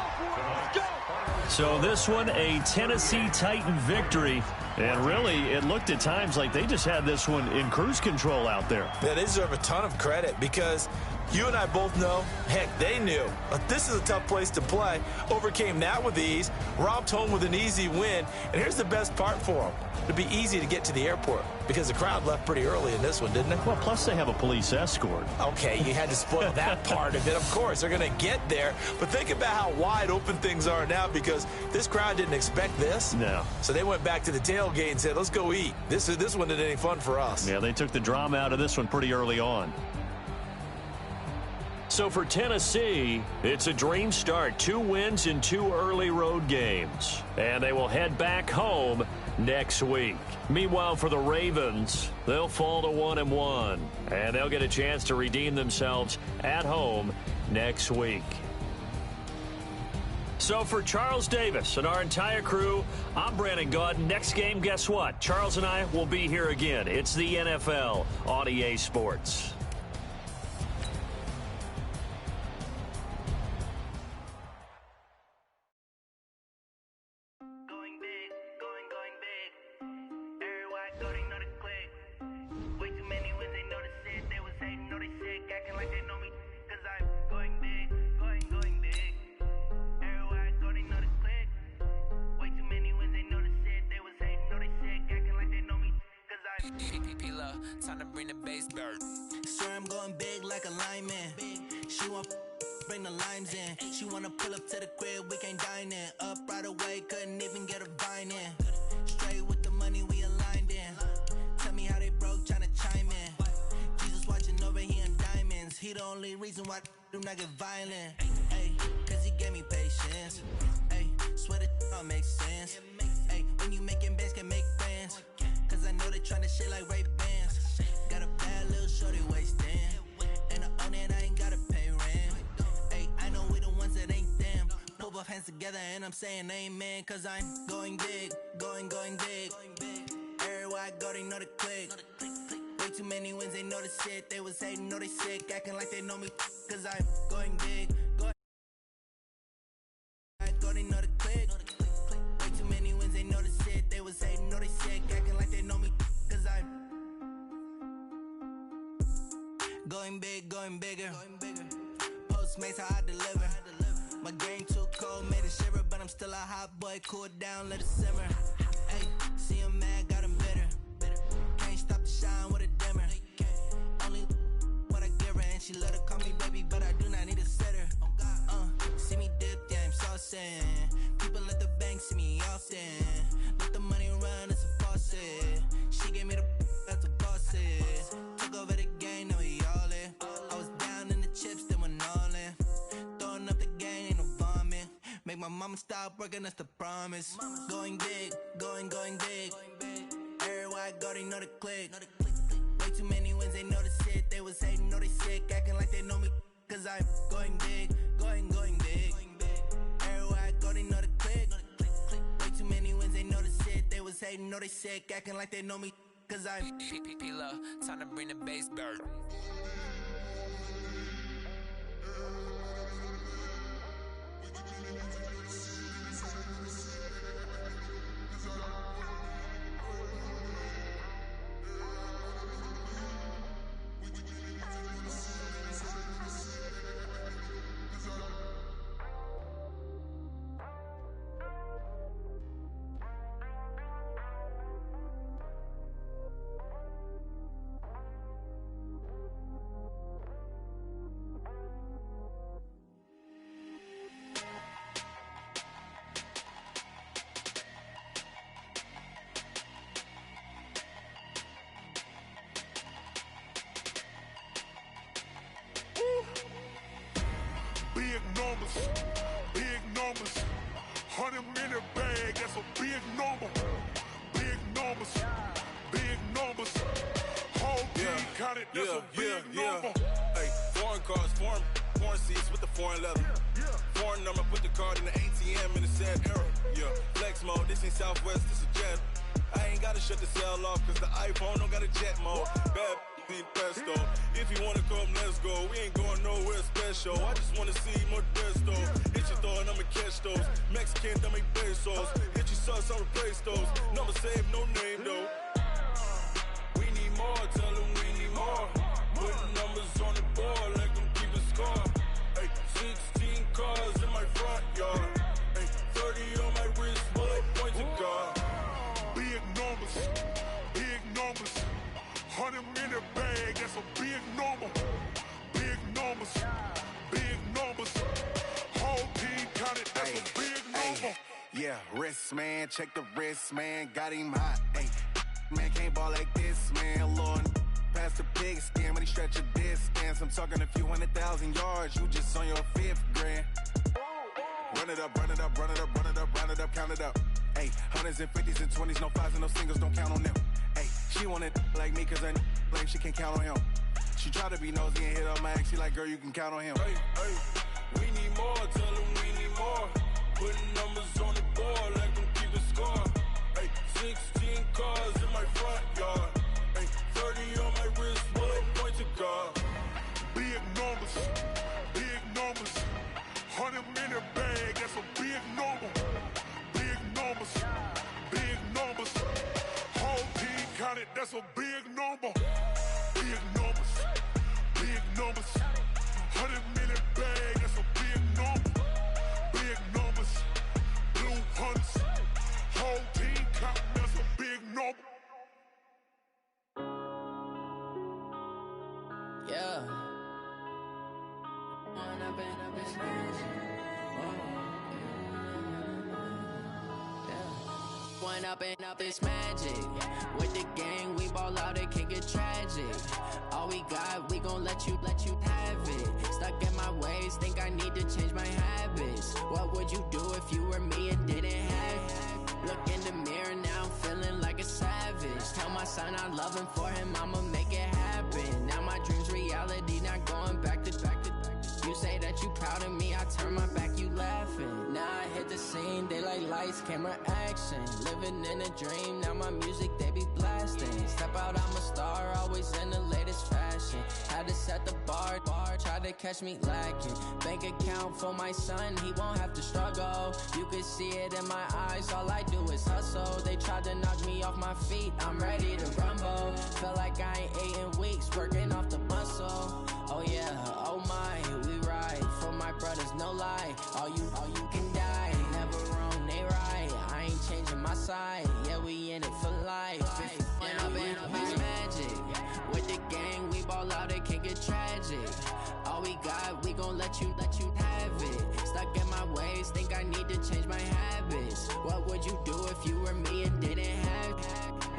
So this one, a Tennessee Titan victory. And really, it looked at times like they just had this one in cruise control out there. Yeah, they deserve a ton of credit because you and I both know, heck, they knew. This is a tough place to play. Overcame that with ease, romped home with an easy win. And here's the best part for them. It'd be easy to get to the airport because the crowd left pretty early in this one, didn't it? Well, plus they have a police escort. Okay, you had to spoil that part of it. Of course, they're going to get there. But think about how wide open things are now because this crowd didn't expect this. No. So they went back to the tailgate and said, let's go eat. This one isn't any fun for us. Yeah, they took the drama out of this one pretty early on. So for Tennessee, it's a dream start. 2 wins in 2 early road games. And they will head back home next week. Meanwhile, for the Ravens, they'll fall to 1-1. And they'll get a chance to redeem themselves at home next week. So for Charles Davis and our entire crew, I'm Brandon Gaudin. Next game, guess what? Charles and I will be here again. It's the NFL on EA Sports. Time to bring the bass dirt. Swear I'm going big like a lineman. She want bring the limes in. She wanna pull up to the crib, we can't dine in. Up right away, couldn't even get a vine in. Straight with the money we aligned in. Tell me how they broke, tryna chime in. Jesus watching over here in diamonds. He the only reason why do not get violent. Ay, cause he gave me patience. Ay, swear that all makes sense. Ay, when you making bands can make friends. Cause I know they tryna shit like Ray-Bans. Got a bad little shorty wasting. And I own it, I ain't gotta pay rent. Ay, I know we the ones that ain't them. Pull both hands together and I'm saying amen. Cause I'm going big, going big. Everywhere I go, they know the click. Way too many wins, they know the shit. They was hating, know they sick, acting like they know me. Cause I'm going big, I go, they know the click. Way too many wins, they know the shit. They was hating, know they sick, acting like they know me. Cause I'm going big, going bigger. Postmates how I deliver. My game too cold, made it shiver, but I'm still a hot boy. Cool down, let it simmer. Hey, see him mad, got him bitter. Can't stop the shine with a dimmer. Only what I give her, and she let her call me baby, but I do not need a sitter. See me dip, yeah, I'm saucing. People at the bank see me often. Let the money run, it's a faucet. She gave me the that's a boss it. Took over the game, now we all in. I was down in the chips, then went all in. Throwing up the game, ain't no vomit. Make my mama stop working, that's the promise. Going big, going big. Everywhere I go, they know the click. Way too many wins, they know the shit. They was hating, know they sick, acting like they know me. Cause I'm going big, going big. Everywhere I go, they know the click. Way too many they know they sick, acting like they know me, cause I'm P-P-P-Lo, time to bring the bass bird. Big numbers, 100-minute bag, that's a big number. Big numbers, whole team counted, that's a big number. Hey, foreign cars, foreign seats with the foreign leather. Foreign number, put the card in the ATM in the sad era. Yeah, flex mode, this ain't Southwest, this is jet. I ain't gotta shut the cell off, cause the iPhone don't got a jet mode. Bad need pesto. If you wanna come, let's go. We ain't going nowhere special. I just wanna see more desto. Hit your throw and I'ma catch those. Mexican, dummy pesos. Hit your sauce, I'll replace those. Number save, no name though. We need more, tell them we need more. Putting numbers on the board, let them keep the score. Hey, 16 cars in my front yard. Hey, 30 on my wrist, bullet point to God. Big numbers, 100-minute bag, that's a big number. Big numbers, whole team counted, that's a big number. Yeah, wrist man, check the wrist man, got him hot. Ay, man can't ball like this, man. Lord, past the pig skin when he stretch a distance. I'm talking a few 100,000 yards, you just on your 5th grand. Run it up, count it up. Ay, hundreds and 50s and 20s, no 5s and no singles, don't count on them. Ay, she want it like me, cause I like she can count on him. She try to be nosy and hit up my ex, she like, girl, you can count on him. Hey, we need more, tell them we need more. Putting numbers on the board, let them keep the score. Ay, 16 cars in my front yard. Ay, 30 on my wrist, bullet point to God. Big numbers, 100-minute bag, that's a big number. Big numbers, whole team counted, that's a big number. Big numbers, 100-minute bag, that's a big number. Big numbers, blue hunts, whole team counted, that's a big number. Yeah. One up and up is magic. With the gang, we ball out, it can get tragic. All we got, we gon' let you have it. Stuck in my ways, think I need to change my habits. What would you do if you were me and didn't have it? Look in the mirror now, I'm feeling like a savage. Tell my son I love him, for him I'ma make it happen. Now my dream's reality, not going back to. You say that you proud of me, I turn my back, you laughing. Now I hit the scene, they like lights, camera, action. Living in a dream, now my music, they be blasting. Step out, I'm a star, always in the latest fashion. Had to set the bar, try to catch me lacking. Bank account for my son, he won't have to struggle. You can see it in my eyes, all I do is hustle. They tried to knock me off my feet, I'm ready to rumble. Felt like I ain't ate in weeks, working off the muscle. Oh yeah, oh my, we ride for my brothers, no lie. All you can die, never wrong, they right. I ain't changing my side, yeah, we in it for life. And up is magic. With the gang, we ball out, it can get tragic. All we got, we gon' let you have it. Stuck in my ways, think I need to change my habits. What would you do if you were me and didn't have it?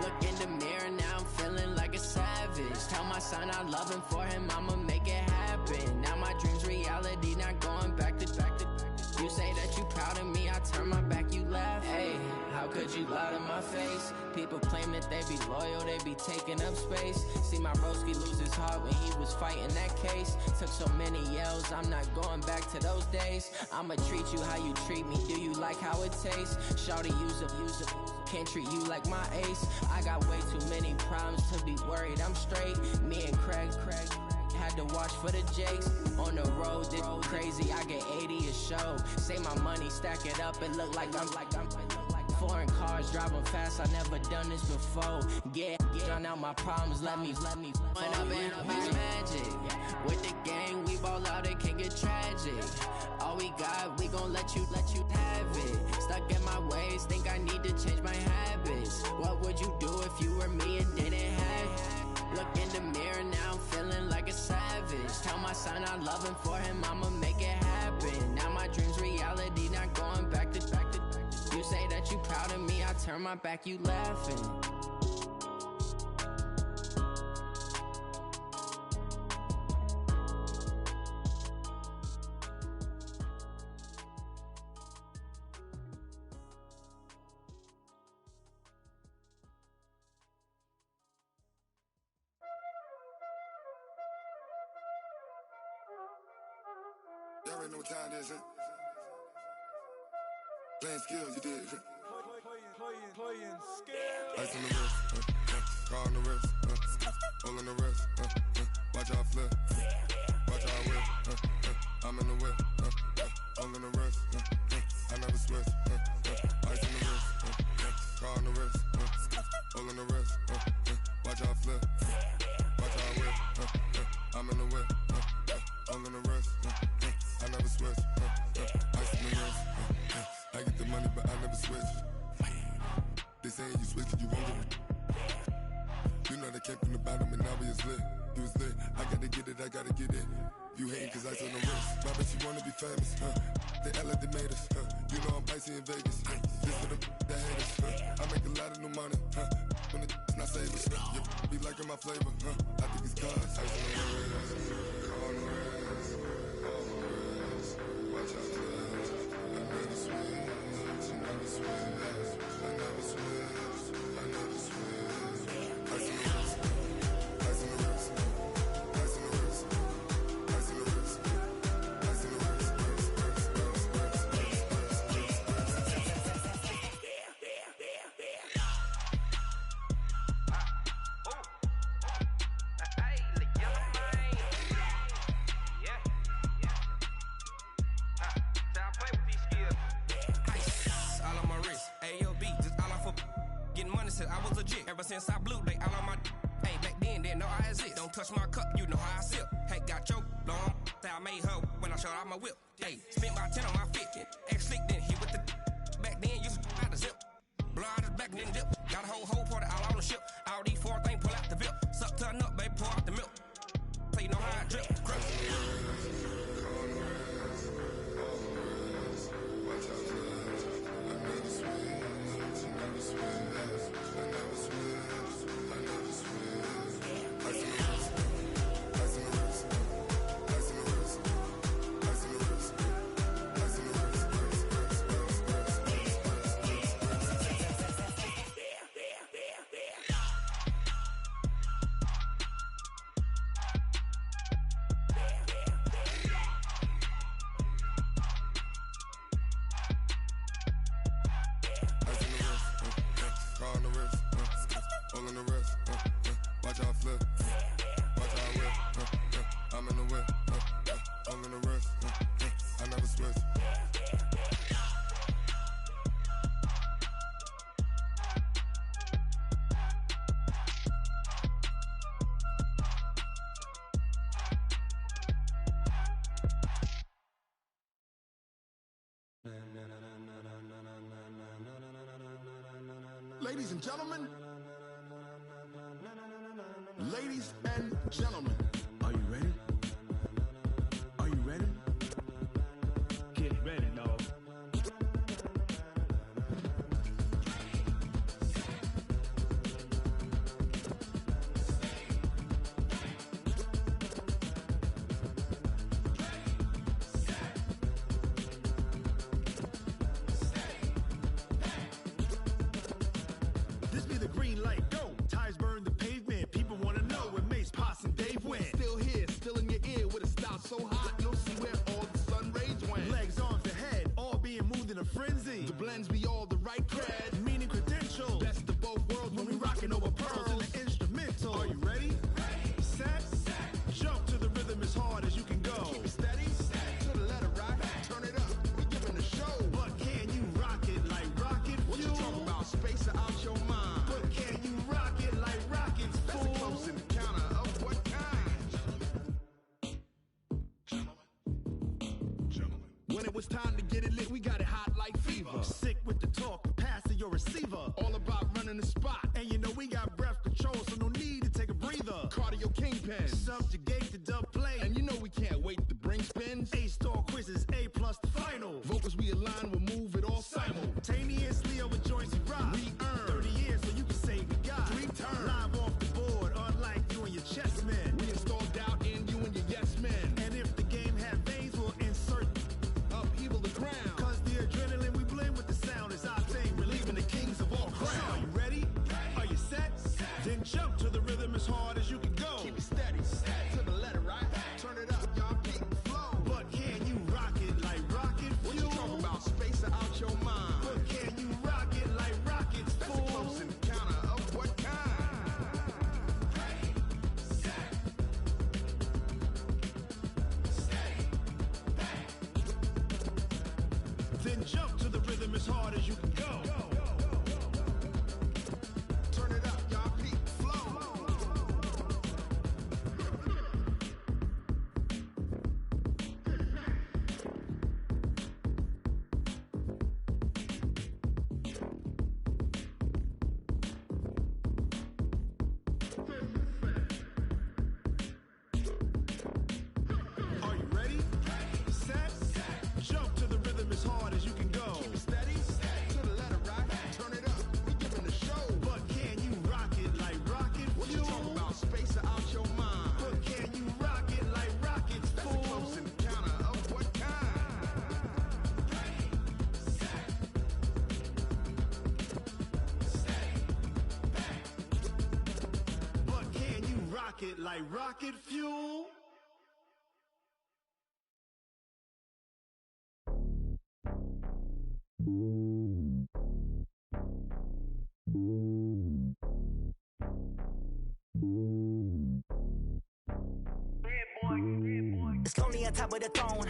Look in the mirror, now I'm feeling like a savage. Tell my son I love him, for him I'ma make it happen. Now my dream's reality, not going back to. You say that you proud of me, I turn my back, you laugh. Hey, how could you lie to my face. People claim that they be loyal, they be taking up space. See my broski lose his heart when he was fighting that case. Took so many yells, I'm not going back to those days. I'ma treat you how you treat me, do you like how it tastes? Shawty, use up, can't treat you like my ace. I got way too many problems to be worried, I'm straight. Me and Craig had to watch for the Jakes. On the road, this crazy, I get 80 a show. Say my money, stack it up, it look like I'm foreign cars, driving fast, I never done this before. Get drown out my problems, let me Went up in a beach magic. With the gang, we ball out, it can get tragic. All we got, we gon' let you have it. Stuck in my ways, think I need to change my habits. What would you do if you were me and didn't have it? Look in the mirror, now I'm feeling like a savage. Tell my son I love him, for him I'ma make it happen. Now my dream's reality, not going back to. You say that you proud of me, I turn my back, you laughing. Y'all already know what time it is, huh? Playing skills, you did. Playing skills. Ice on the wrist, car on the wrist, all on the wrist, watch out flip, watch out whip, I'm in the whip, all on the wrist, I never switch, ice on the wrist, car on the wrist, all on the wrist, watch out flip, watch out whip, I'm in the whip, all on the wrist, I never switch, ice on the wrist. I get the money, but I never switch. They saying you switch and you won't get it. You know they came from the bottom and now we is lit. You was lit, I gotta get it, I gotta get it. You hating cause ice on the wrist. My bitch, you wanna be famous, They act like they made us, You know I'm icy in Vegas, This for the that hate us, I make a lot of new money, When it's not savers, You be liking my flavor, I think it's cause ice on the wrist, on the wrist, on the wrist. Watch out, I never switch. I never switch. Ice in the wrist, ice in the wrist, ice in the wrist, ice in the wrist, ice in the wrist, I was legit. Ever since I blew, they all on my hey, back then, didn't know I exist. Don't touch my cup, you know how I sip. Hey, got choked, long. Say I made her when I showed out my whip. Hey, spent my 10 on my 50. Ex-slick, then hit with the back then, used to out the zip. Blow out his back, then dip. Got a whole party all on the ship. All these 4 things, pull out the VIP. Suck to a nut, baby, pour out the milk. So you know how I drip. Crush. Ladies and gentlemen, ladies and gentlemen, are you ready? Are you ready? Get ready, dog. This be the green light, go. Tires burn the pavement. People wanna know where Mace, Poss, and Dave went. Still here, still in your ear with a style so hot, you'll see where all the sun rays went. Legs, arms, the head, all being moved in a frenzy. The blends be all the right cred, meaning credentials. Best of both worlds when we rockin' over pearls in the instrumental. Are you ready? Set. Jump to the rhythm as hard as you can go. Keep it steady, to the letter right. Turn it up, we giving the show. But can you rock it like rocket fuel? What you talking about? Space or out your mind? But can you rock it like rockets, fool? That's a close encounter of what kind? Gentlemen. When it was time to get it lit, we got it hot like fever. Sick with the talk, pass to your receiver. All about running the spot. And you know we got breath control, so no need to take a breather. Cardio kingpin. Subjugate the dub play. And you know we can't wait to bring spins. A-star quizzes, A+ the final. Vocals we align, we'll move it all simultaneously over joints we rock. We earn 30 years so you can say we got 3 turns. Live off the board, unlike you and your chess men. We install doubt in you and your yes men. And if the game had veins, we'll insert upheaval the ground. Cause the adrenaline we blend with the sound is our thing, relieving the kings of all crowns. So are you ready? Are you set? Then jump to the rhythm as hard as you can go. Keep it steady, to the letter right. Turn it up, y'all keep the flow. But can you rock it like rocket fuel? What you talking about? Space or out your mind? But can you rock it like rockets, That's fool? a close encounter of what kind? Then jump to the rhythm as hard as you can go. Turn it up, y'all keep the flow. Are you ready? Set. Jump to the rhythm as hard as you can go. Keep it steady, to the letter right. Turn it up, we giving the show. But can you rock it like rocket What you fuel? talking about? Space or out your mind? But can you rock it like rockets, That's a fool? close encounter of what kind? But can you rock it like rocket fuel? It's lonely on top of the throne.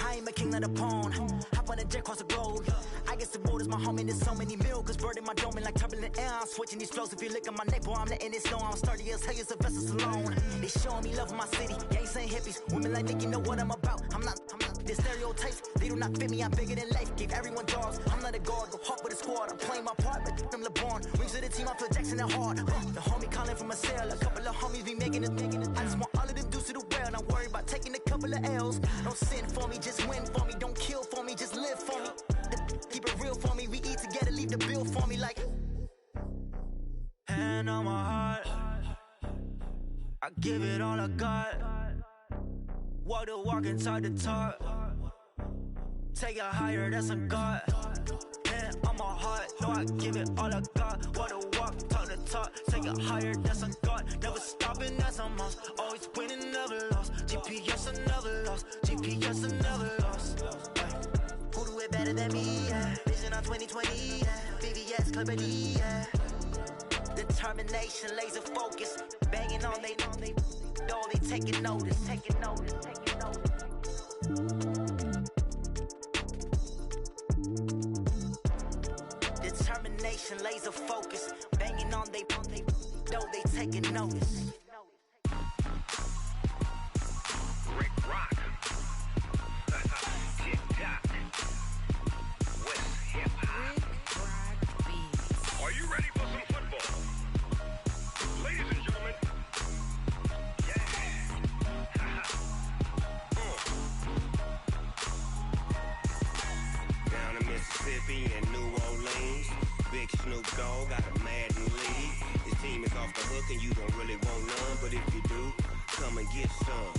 I am a king of the pawn. Hop on a jet across the globe. I guess the world is my home and there's so many milk. Bird in my dome and like turbulent air. I'm switching these flows. If you look at my neck, boy, I'm letting it snow. I'm sturdy as hell as a vessel alone. They showing me love in my city. Gangs and hippies. Women like Nick, you know what I'm about. I'm not the stereotypes. They do not fit me. I'm bigger than life. Gave everyone dogs. I'm not a guard. Go hawk with a squad. I'm playing my part, but I'm LeBron. Rings to the team. I feel Jackson and hard. The homie calling from a cell. A couple of homies be making it. I just want all of them dudes to do well. Not worry about taking a couple of L's. Don't sin for me, just win for me. Don't kill for me, just live for me. Keep it real for me. We eat together, leave the bill for me like. Hand on my heart, I give it all I got. Walk the walk and talk the talk. Take it higher, that's a God. Hand on my heart, no, I give it all I got. Walk the walk, talk the talk. Take it higher, that's a God. Never stopping, that's a must. Always winning, never lost. GPS, I never lost. GPS, I never lost. Who do it better than me? Yeah. Vision on 2020. Yeah. VVS, Clippity. Yeah. Determination, laser focus. Banging on they taking notice. Taking notice. Taking notice. Determination, laser focus. Banging on they taking notice. Rick Rock. TikTok. West Hip Hop. Are you ready for some football? Ladies and gentlemen. Down in Mississippi and New Orleans, Big Snoop Dogg got a Madden league. His team is off the hook and you don't really want none, but if you do, come and get some.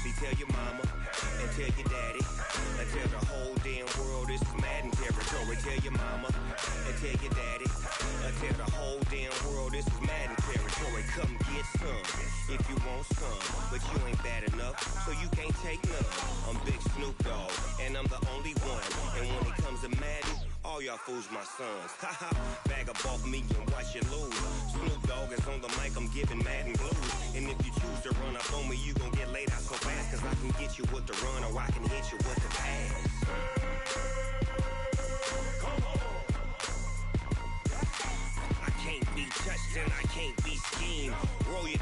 See, tell your mama and tell your daddy and tell the whole damn world this is Madden territory. Tell your mama and tell your daddy and tell the whole damn world, this is Madden territory. Come get some if you want some, but you ain't bad enough, so you can't take none. I'm Big Snoop Dogg, and I'm the only one. And when it comes to Madden, all y'all fools my sons. Haha, bag up off me and watch you lose. Snoop Dogg is on the mic, I'm giving Madden blues. And if you choose to run up on me, you gon' get laid out so fast, cause I can get you with the run or I can hit you with the pass. I can't be touched and I can't be schemed. Roll it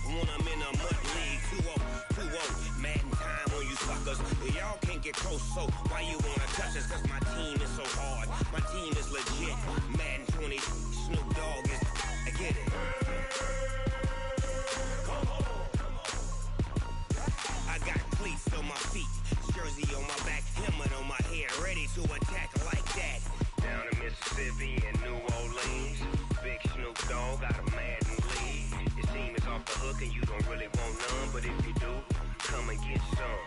when I'm in a mud league. 2-0, Madden time on you suckers. Y'all can't get close, so why you wanna touch us? Cause my team is so hard, my team is legit. Madden 20, Snoop Dogg is, I get it. I got cleats on my feet, jersey on my back, helmet on my head, ready to attack like that. Down in Mississippi and New Orleans, Big Snoop Dogg got a Madden lead. Your team is off the hook and you don't really want none, but if you do, come and get some.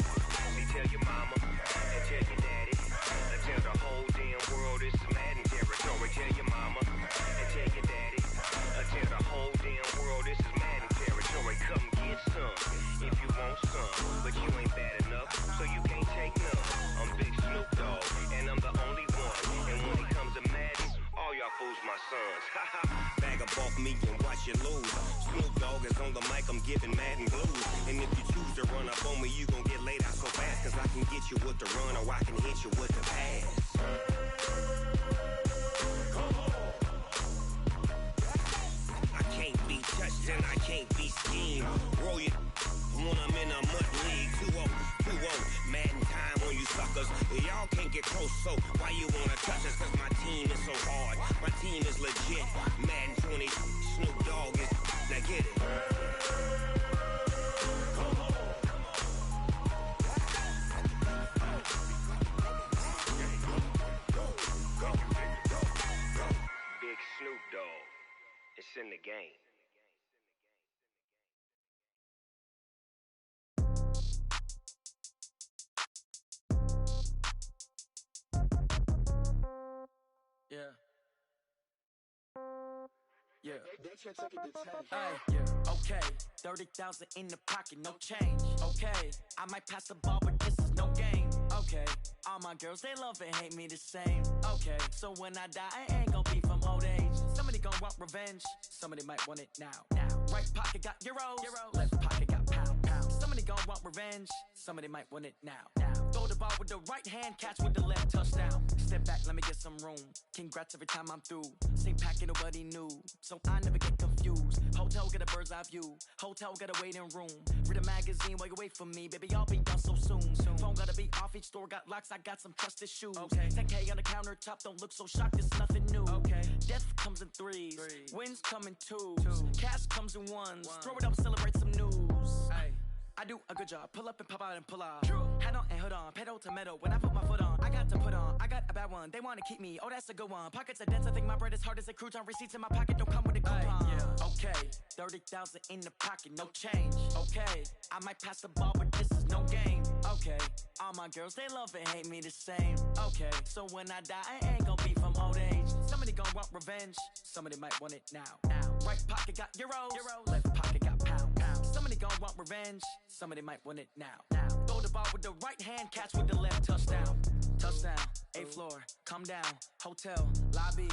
See, tell your mama and tell your daddy, and tell the whole damn world it's Madden territory. Tell your mama and tell your daddy, and tell the whole damn world this is Madden territory. Come get some if you want some, but you ain't bad enough, so you can't take none. I'm Big Snoop Dogg, and I'm the only one. And when it comes to Madden, all y'all fools my sons. Bag up off me and watch you lose. Snoop Dogg is on the mic, I'm giving Madden blues. And if you choose to run up on me, you gon' get laid out so fast, cause I can get you with the run or I can hit you with the pass. I can't be touched and I can't be schemed. Roll it when I'm in a mud league. 2-0, Madden time on you suckers. Y'all can't get close, so why you wanna touch us? Cause my team is so hard, my team is legit. Madden 20, Snoop Dogg is, now get it. Big Snoop Dogg, it's in the game. Yeah. Yeah. Hey, yeah. Okay. 30,000 in the pocket, no change. Okay. I might pass the ball, but this is no game. Okay. All my girls, they love and hate me the same. Okay. So when I die, I ain't gonna be from old age. Somebody gonna want revenge. Somebody might want it now. Right pocket got euros. Left pocket got pounds. Somebody gonna want revenge. Somebody might want it now. Throw the ball with the right hand, catch with the left, touchdown. Step back, let me get some room. Congrats every time I'm through. Same packet, nobody knew, so I never get confused. Hotel get a bird's eye view. Hotel get a waiting room. Read a magazine while you wait for me, baby. I'll be done so soon. Phone gotta be off. Each store got locks. I got some trusted shoes. 10K on the countertop. Don't look so shocked. It's nothing new. Death comes in threes. Wins come in twos. Cash comes in ones. Throw it up, celebrate some news. I do a good job. Pull up and pop out and pull off. Hat on and hood on. Pedal to metal. When I put my foot on, I got to put on. I got a bad one. They want to keep me. Oh, that's a good one. Pockets are dense. I think my bread is hard as a crouton. Receipts in my pocket don't come with a coupon. Okay. 30,000 in the pocket. No change. Okay. I might pass the ball, but this is no game. Okay. All my girls, they love and hate me the same. Okay. So when I die, I ain't gonna be from old age. Somebody gonna want revenge. Somebody might want it now. Right pocket got euros. Left pocket got pounds. Somebody gonna want revenge. Somebody might want it now. Throw the ball with the right hand, catch with the left, touchdown. Touchdown, 8th floor, come down, hotel, lobby.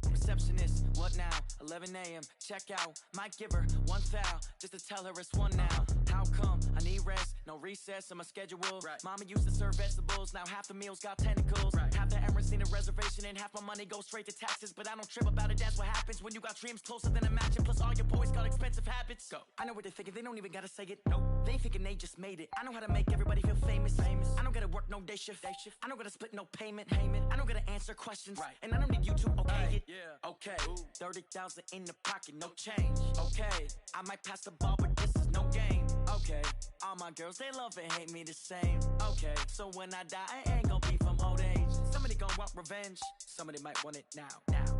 Receptionist, what now? 11 a.m., check out. Might give her one foul, just to tell her it's one now. How come? I need rest, no recess in my schedule. Mama used to serve vegetables, now half the meals got tentacles. Half the Emirates need a reservation and half my money goes straight to taxes. But I don't trip about it, that's what happens when you got dreams closer than a matching. Plus all your boys got expensive habits. Go. I know what they're thinking, they don't even gotta say it. Nope. They ain't thinking they just made it. I know how to make everybody feel famous. I don't gotta work no day shift. I don't gotta split no payment. I don't gotta answer questions. And I don't need you to okay it. Okay. 30,000 in the pocket, no change. Okay. I might pass the ball, but this is no game. Okay. All my girls, they love and hate me the same. Okay. So when I die, I ain't gonna be from old age. Somebody gonna want revenge. Somebody might want it now.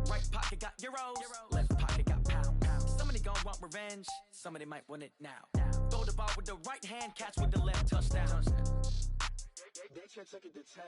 Right pocket got euros. Left pocket got pounds. Somebody gonna want revenge. Somebody might want it now. Throw the ball with the right hand, catch with the left, touchdown. They took it to 10.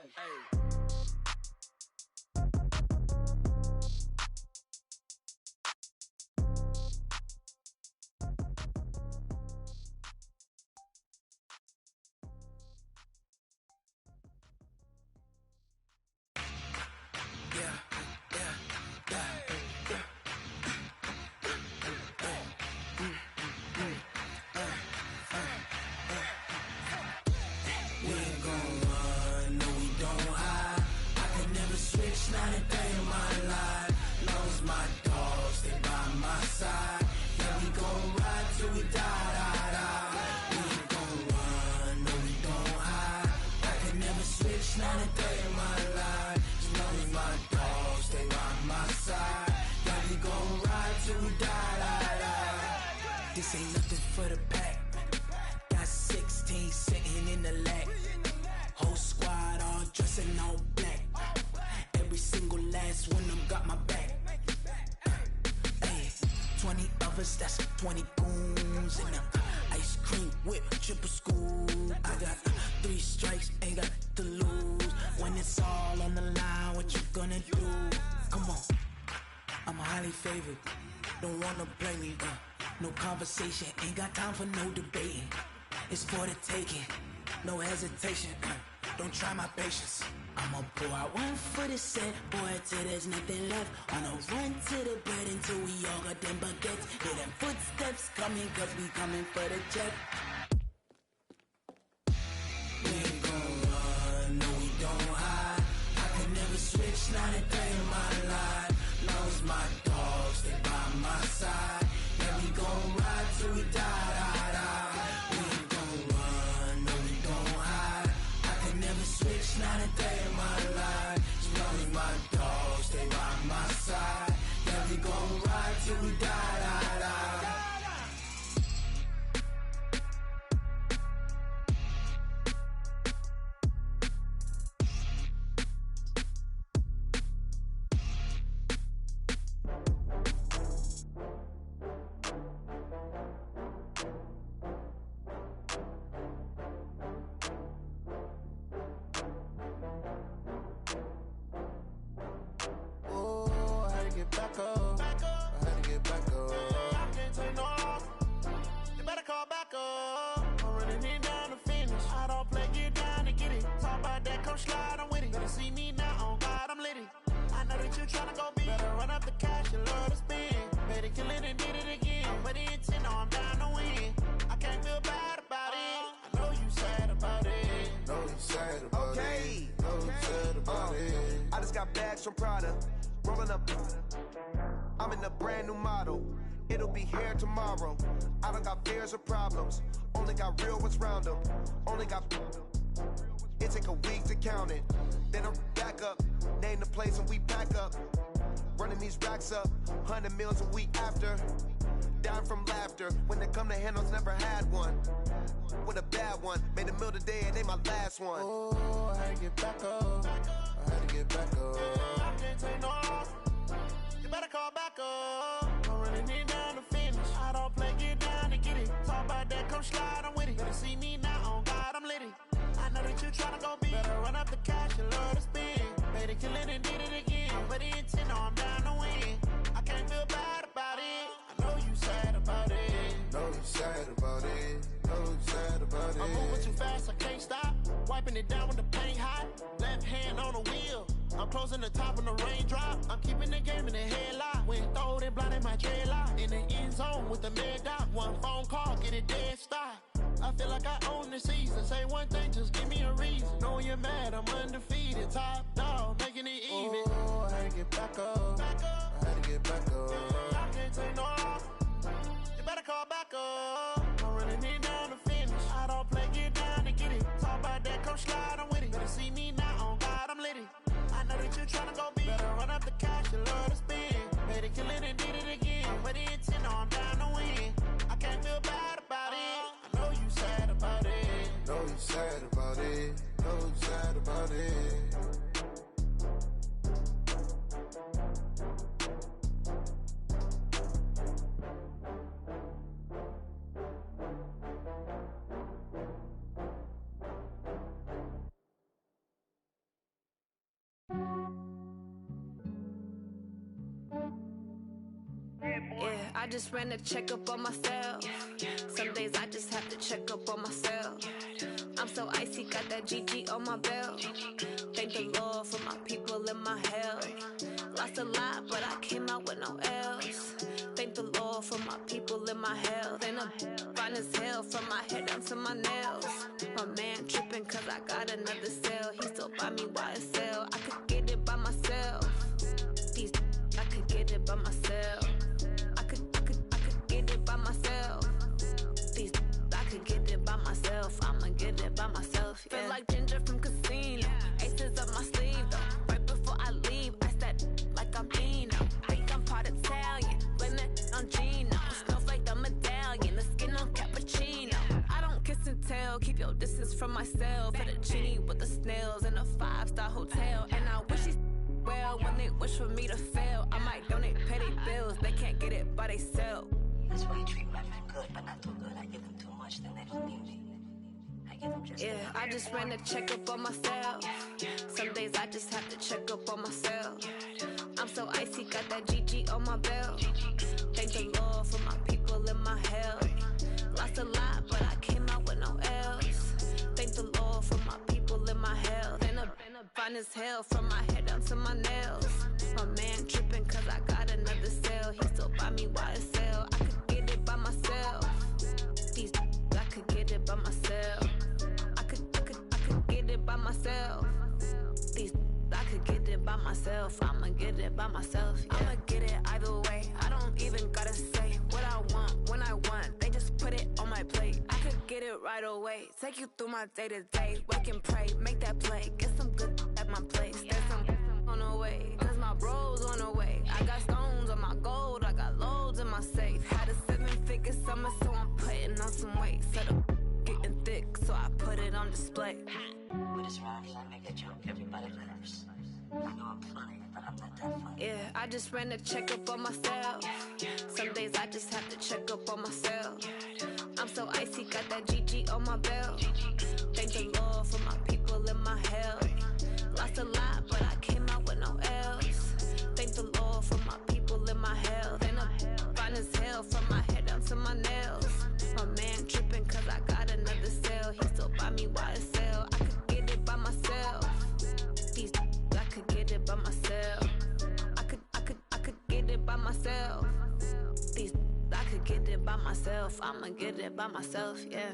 dogs, they by my side. Yeah, we gon' ride till we die, die, die. We ain't gon' run, no, we don't hide. I can never switch, not a day in my life. As long as my dogs, they by my side. Yeah, we gon' ride till we die, die, die. This ain't nothing for the pack. Got 16 sitting in the lap. Whole squad all dressed in all black. Every single last one of them got my back. Hey, 20 of us, that's 20 goons. And ice cream whip, triple scoop. I got 3 strikes, ain't got to lose. When it's all on the line, what you gonna do? Come on, I'm highly favored. Don't wanna blame me, no conversation, ain't got time for no debating. It's for the taking, no hesitation, don't try my patience. I'ma pour out one for the set, boy, till there's nothing left. On a run to the bed until we all got them baguettes. Hear them footsteps coming, cause we coming for the jet. We ain't gon' run, no, we don't hide. I can never switch, not a day in my life. Long as my dogs, they by my side. Yeah, we gon' ride till we die, die, die. We ain't gon' run, no, we don't hide. I can never switch, not a day in my life. As long as my dogs, they by my side. Yeah, we gon' ride till we die, die, die. Back up. I had to get back up. I can't take no loss. You better call back up. I'm running it down to finish. I don't play, get down to get it. Talk about that, come slide, I'm with it. Better see me now, on God, I'm litty. I know that you tryna go big. Better run up the cash, you love to spend. Better kill it and did it again. But the intent, no, I'm down to win. I can't feel bad about it. I know you sad about it. Know you sad about it. Know you sad about it. I just got bags from Prada. Rolling up, I'm in a brand new model. It'll be here tomorrow. I don't got fears or problems. Only got real ones round them. Only got. It take a week to count it. Then I'm back up. Name the place and we pack up. Running these racks up. 100 meals a week after. Down from laughter. When they come to handles, never had one. With a bad one. Made a meal today and they my last one. Oh, I had to get back up. I had to get back up. I can't take no loss. You better call back up. I'm running it down to finish. I don't play, get down to get it. Talk about that, come slide, I'm with it. Better see me now, on God, I'm litty. I know that you tryna go big. Better run up the cash, you love to spend. Better kill it and did it again. But the intent, no, I'm down to win. I can't feel bad about it. I know you sad about it. Know you sad about it. Know you sad about it. I'm moving too fast, I can't stop. Wiping it down with the paint hot. Left hand on the wheel. I'm closing the top when the raindrop. I'm keeping the game in the headlock. When throwed and blinded my dreadlock. In the end zone with the mad dot. One phone call, get it dead stop. I feel like I own the season. Say one thing, just give me a reason. Knowing you're mad, I'm undefeated. Top dog, making it even. Oh, I had to get back up. I had to get back up. I can't take no loss. You better call back up. I'm running it down to finish. I don't play, get down to get it. Talk about that, come slide, I'm with it. Better see me now, on God, I'm litty. I know that you tryna go big. Better run up the cash, you love to spend. Better kill it and did it again. But the intent, no, I'm down to win. I can't feel bad about it. I know you sad about it. Know you sad about it. Know you sad about it. Yeah, I just ran a checkup on myself. Some days I just have to check up on myself. I'm so icy, got that GG on my belt. Thank the Lord for my people in my health. Lost a lot, but I came out with no L's. Thank the Lord for my people in my health. And I'm fine as hell from my head down to my nails. My man tripping cause I got another cell. He still buy me YSL. I could get it by myself. These I could get get it by myself. I could get it by myself. These I could get it by myself. I'ma get it by myself. Yeah. Feel like Ginger from Casino. Aces up my sleeve though. Right before I leave, I said like I'm Eno. Think I'm part Italian. Blame that on Gino. Snowflake the medallion. The skin on cappuccino. I don't kiss and tell. Keep your distance from myself. Fettuccine with the snails in a 5-star hotel. And I wish he's well when they wish for me to fail. I might donate petty bills. They can't get it by themselves. That's why you treat women good, but not too good. I give them too much, then they don't need me. I give them just yeah, I just ran a checkup on myself. Some days I just have to check up on myself. I'm so icy, got that GG on my belt. Thank the Lord for my people in my health. Lost a lot, but I came out with no else. Thank the Lord for my people in my health. And a fine as hell from my head down to my nails. My man tripping cause I got another sale. He still buy me YSL. I could get it by myself. These I could get it by myself. I could get it by myself. These I could get it by myself. I'ma get it by myself. Yeah. I'ma get it either way. I don't even gotta say what I want when I want. They just put it on my plate. I could get it right away. Take you through my day to day. Wake and pray, make that play. Get some good at my place. There's some on the way. Cause my bros on the way. I got stones on my gold. I got loads in my safe. Had a 7-figure summer, so I'm putting on some weight. Set up getting thick, so I put it on display. With this rhymes, I make a joke. Everybody laughs. I know I'm funny, but I'm not that funny. Yeah, I just ran a checkup on myself. Some days I just have to check up on myself. I'm so icy, got that GG on my belt. Thank the Lord for my people in my health. Lost a lot, but I came out with no else. Thank the Lord for my people in my health. And I'm fine as hell from my head down to my nails. My man tripping cause I got another sale. He still buy me YSL. I could get it by myself. These I could get it by myself. I could get it by myself. These I could get it by myself. I'ma get it by myself, yeah.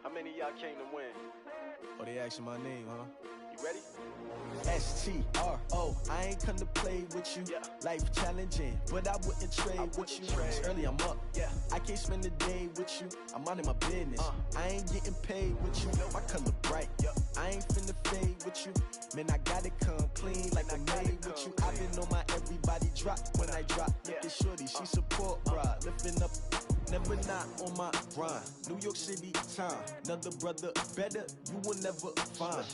How many of y'all came to win? Oh, they asking my name, huh? You ready? STRO, I ain't come to play with you. Life challenging, but I wouldn't trade with you. It's early, I'm up. I can't spend the day with you. I'm out of my business. I ain't getting paid with you. My color bright. I ain't finna fade with you. Man, I gotta come clean like I made with you. I've been on my everybody drop when I drop. Look at shorty, she support bra. Lifting up, never not on my grind. New York City time, another brother better, you will never find.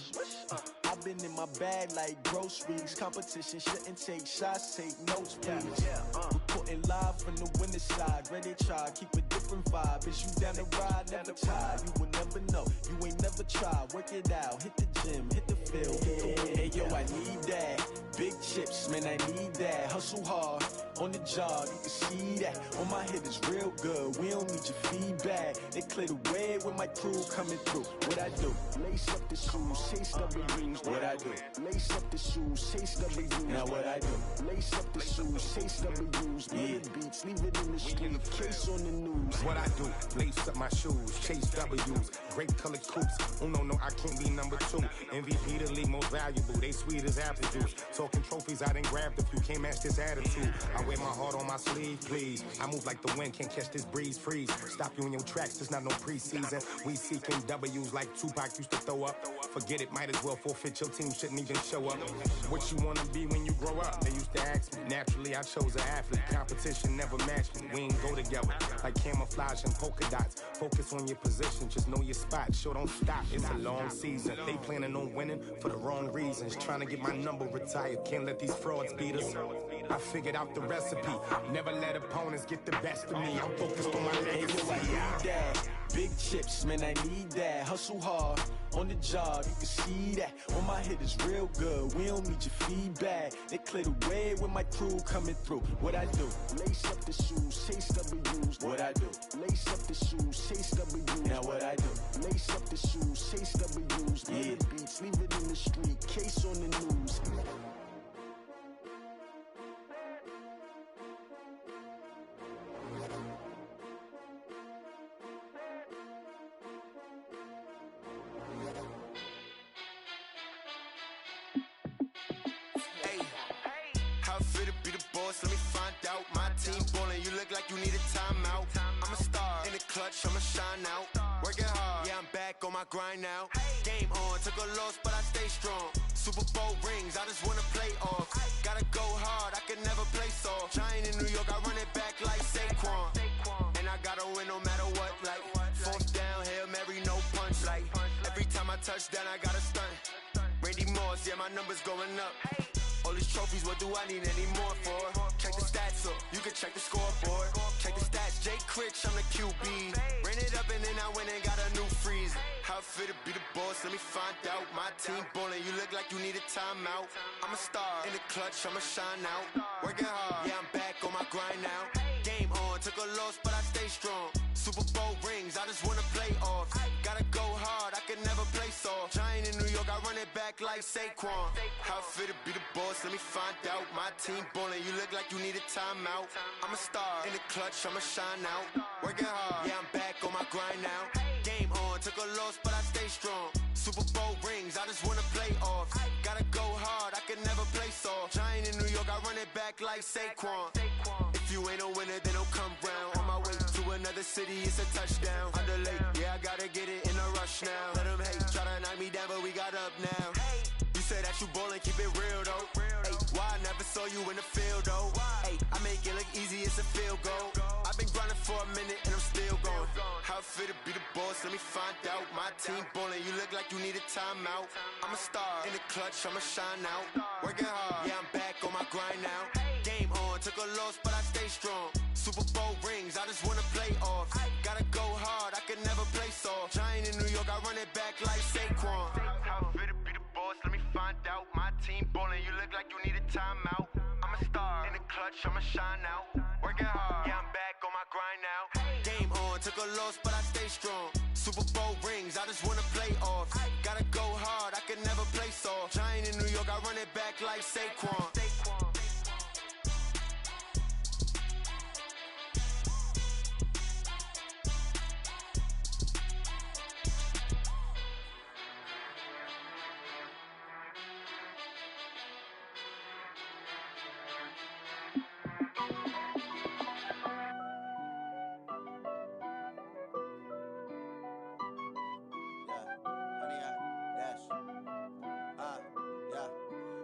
I've been in my bag like groceries. Competition shouldn't take shots, take notes, please. Reporting live from the winning side. Ready to try, keep a different vibe. Is you down the ride, never tired. You will never know, you ain't never tried. Work it out, hit the gym, hit the field, hit the win. Hey yo, I need that. Big chips, man, I need that. Hustle hard, on the job, you can see that. On my head is real good, we don't need your feedback. They clear the way with my crew coming through. What I do? Lace up the shoes, chase W's. What I do? Lace up the shoes, chase W's. Now what I do? Lace up the shoes, chase W's. Bring the beats, leave it in the street, case on the news. What I do? Lace up my shoes, chase W's. Great colored coops. Oh no, I can't be number 2. MVP the league most valuable. They sweet as apple juice. Talking trophies, I done grabbed a few. Can't match this attitude. I wear my heart on my sleeve, please. I move like the wind, can't catch this breeze, freeze. Stop you in your tracks, there's not no preseason. We seeking W's like Tupac used to throw up. Forget it, might as well forfeit. Your team shouldn't even show up. What you wanna be when you grow up? They used to ask me. Naturally, I chose an athlete. Competition never matched me. We ain't go together like camouflage and polka dots. Focus on your position, just know your spot. Sure, don't stop. It's a long season. They planning on winning for the wrong reasons. Trying to get my number retired. Can't let these frauds beat us. I figured out the recipe. Never let opponents get the best of me. I'm focused on my legacy. Hey, yo, I need that. big chips, man, I need that. Hustle hard, on the job, you can see that. On my hit is real good, we don't need your feedback. They clear the way with my crew coming through. What I do? Lace up the shoes, chase W's. What I do? Lace up the shoes, chase W's. Now what I do? Lace up the shoes, chase W's. Yeah. Beats, leave it in the street, case on the news. Let me find out. My team ballin', you look like you need a timeout. I'm a star in the clutch, I'ma shine out. Working hard, yeah, I'm back on my grind now. Game on, took a loss, but I stay strong. Super Bowl rings, I just wanna play off. Gotta go hard, I can never play soft. Giant in New York, I run it back like Saquon. And I gotta win no matter what, like fourth down, Hail Mary, no punch. Like every time I touch down, I gotta stunt. Randy Moss, yeah, my numbers going up. All these trophies, what do I need any more for? Check the stats up, you can check the scoreboard. Check the stats, Jay Critch, I'm the QB. Ran it up and then I went and got a new freeze. How it feel to be the boss, let me find out. My team ballin', you look like you need a timeout. I'm a star in the clutch, I'ma shine out. Working hard, yeah, I'm back on my grind now. Game on, took a loss, but I stay strong. Super Bowl rings, I just wanna play off. Gotta go hard, I can never play soft. Giant in New York, I run it back like Saquon. How it feel to be the boss, let me find out. My team ballin', you look like you need a timeout. I'm a star in the clutch, I'ma shine out. Working hard, yeah, I'm back on my grind now. Game on, took a loss, but I stay strong. Super Bowl rings, I just wanna play off. Gotta go hard, I can never play soft. Giant in New York, I run it back like Saquon. If you ain't a winner, then don't come round. On my way to another city, it's a touchdown. Underlay, yeah, I gotta get it in a rush now. Let them hate, try to knock me down, but we got up now. You say that you ballin', keep it real though. Ay, why I never saw you in the field though? Ay, I make it look easy, it's a field goal. I've been grinding for a minute and I'm still going. How it feel to be the boss, let me find out. My team ballin', you look like you need a timeout. I'm a star in the clutch, I'ma shine out. Working hard, yeah, I'm back on my grind now. Game on, took a loss, but I stay strong. Super Bowl rings, I just wanna play off. Gotta go hard, I can never play soft. Giant in New York, I run it back like Saquon. How it feel to be the boss, let me find out. My team ballin', you look like you need a timeout. I'm a star in the clutch, I'ma shine out. Working hard, yeah, I'm back on my grind now. Game on, took a loss, but I stay strong. Super Bowl rings, I just wanna play off. Gotta go hard, I can never play soft. Giant in New York, I run it back like Saquon.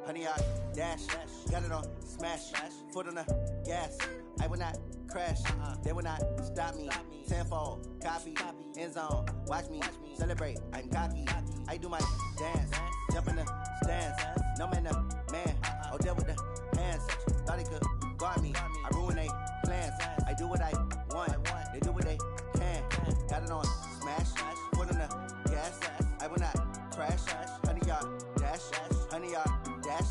Honey, I dash, got it on smash, foot on the gas. I will not crash, they will not stop me. Tenfold, copy, end zone, watch me celebrate. I'm cocky, I do my dance, jump in the stands. No man, man, oh there with the hands. Thought he could guard me, I ruin they plans. I do what I want, they do what they can. Got it on smash, foot on the gas. I will not crash, honey, y'all dash, honey, y'all dash,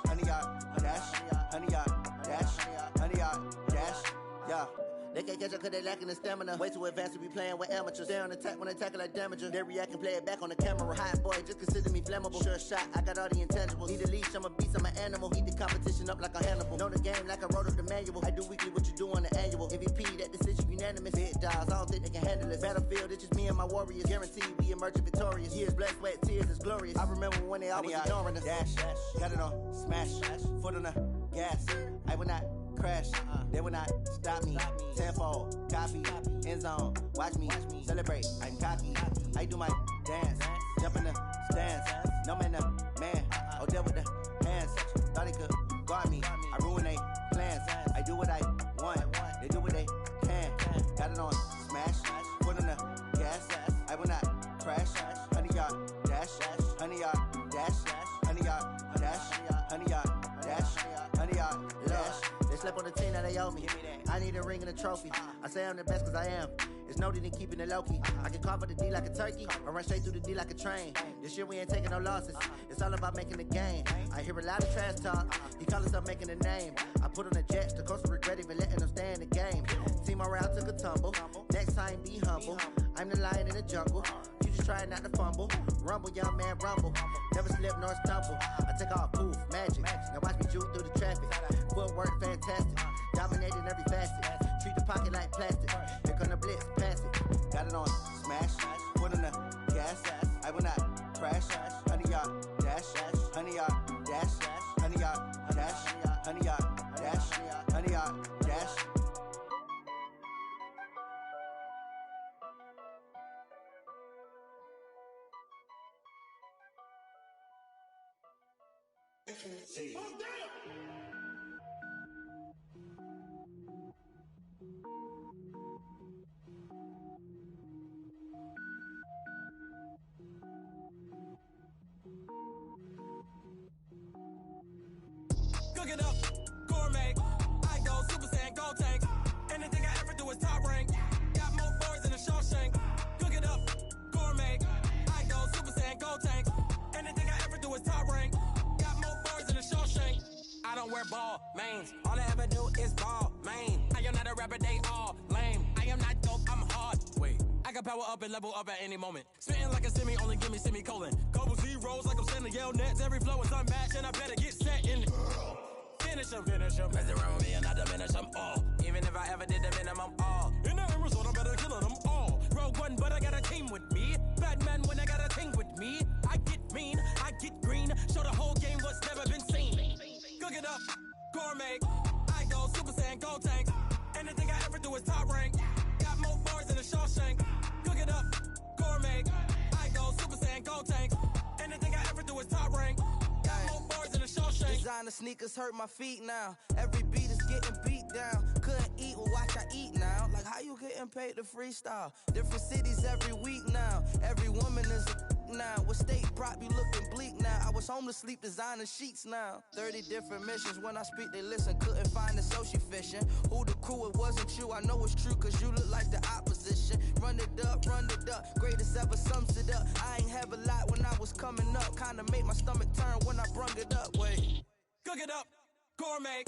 honey, y'all dash, honey, y'all dash, honey, y'all dash, yeah. They can't catch up cause they lacking the stamina. Way too advanced to be playing with amateurs. They on attack when they tackle like damager. They react and play it back on the camera. Hot boy, just consider me flammable. Sure shot, I got all the intangibles. Need a leash, I'm a beast, I'm an animal. Heat the competition up like a Hannibal. Know the game like I wrote up the manual. I do weekly what you do on the annual. MVP, that decision unanimous. Big dogs, I don't think they can handle it. Battlefield, it's just me and my warriors. Guaranteed we emerge victorious. Years, blood, sweat, tears, it's glorious. I remember when they always ignoring us. Dash, got it on smash, foot on the gas. I will not crash, they will not stop me. Tenfold, copy, end zone, watch me celebrate. I'm cocky, I do my dance, jump in the stands. No man, man, oh there with the hands. Thought he could guard me, I ruin they plans. I do what I want, they do what they can. Got it on smash, foot on the gas. I will not crash, honey, y'all dash, honey, y'all dash, honey, y'all dash, honey, y'all dash, honey, y'all dash. They slept on the team that they owe me. I I need a ring and a trophy. I say I'm the best cause I am. It's noted in keeping it low-key. I can carve up the D like a turkey, or run straight through the D like a train. This year we ain't taking no losses. It's all about making the game. I hear a lot of trash talk. He call himself making a name. I put on the Jets, the coach will regret even letting them stay in the game. Team morale took a tumble. Next time be humble. I'm the lion in the jungle. You just try not to fumble. Rumble, young man, rumble. Never slip nor stumble. I take off, poof, magic. Now watch me juke through the traffic. Footwork fantastic. Dominating every facet. Treat the pocket like plastic. Here come the blitz, pass it. Got it on smash. Put on the gas. I will not crash. 100 yard dash. 100 yard dash. 100 yard dash. 100 yard dash. 100 yard dash. Cook it up, gourmet. I go Super Saiyan, go tank. Anything I ever do is top rank. Got more boys than a Shawshank. Cook it up, gourmet. I go Super Saiyan, go tank. Anything I ever do is top rank. Got more boys than a Shawshank. I don't wear ball mains. All I ever do is ball main. I am not a rapper, they all lame. I am not dope, I'm hard. Wait, I can power up and level up at any moment. Spitting like a semi, only give me semicolon. Couple zeros like I'm sending yell nets. Every flow is unmatched and I better get set in. Finish them. Mess around with me and I diminish them all. Even if I ever did the minimum all. In the end result, I'm better killing them all. Rogue One, but I got a team with me. Batman when I got a thing with me. I get mean, I get green. Show the whole game what's never been seen. Cook it up, gourmet. I go Super Saiyan, go tank. Anything I ever do is top rank. Got more bars than a Shawshank. Cook it up, gourmet. I go Super Saiyan, go tank. Anything I ever do is top rank. Got more bars than a Shawshank. Designer sneakers hurt my feet now. Every beat is getting beat down. Couldn't eat, well watch I eat now. Like how you getting paid to freestyle? Different cities every week now. Every woman is a now. What state prop you looking bleak now? I was home to sleep designer sheets now. 30 different missions. When I speak they listen. Couldn't find it so she fishing. Who the crew? It wasn't you. I know it's true cause you look like the opposition. Run it up. Greatest ever sums it up. I ain't have a lot when I was coming up. Kinda made my stomach turn when I brung it up. Wait. Cook it up, gourmet.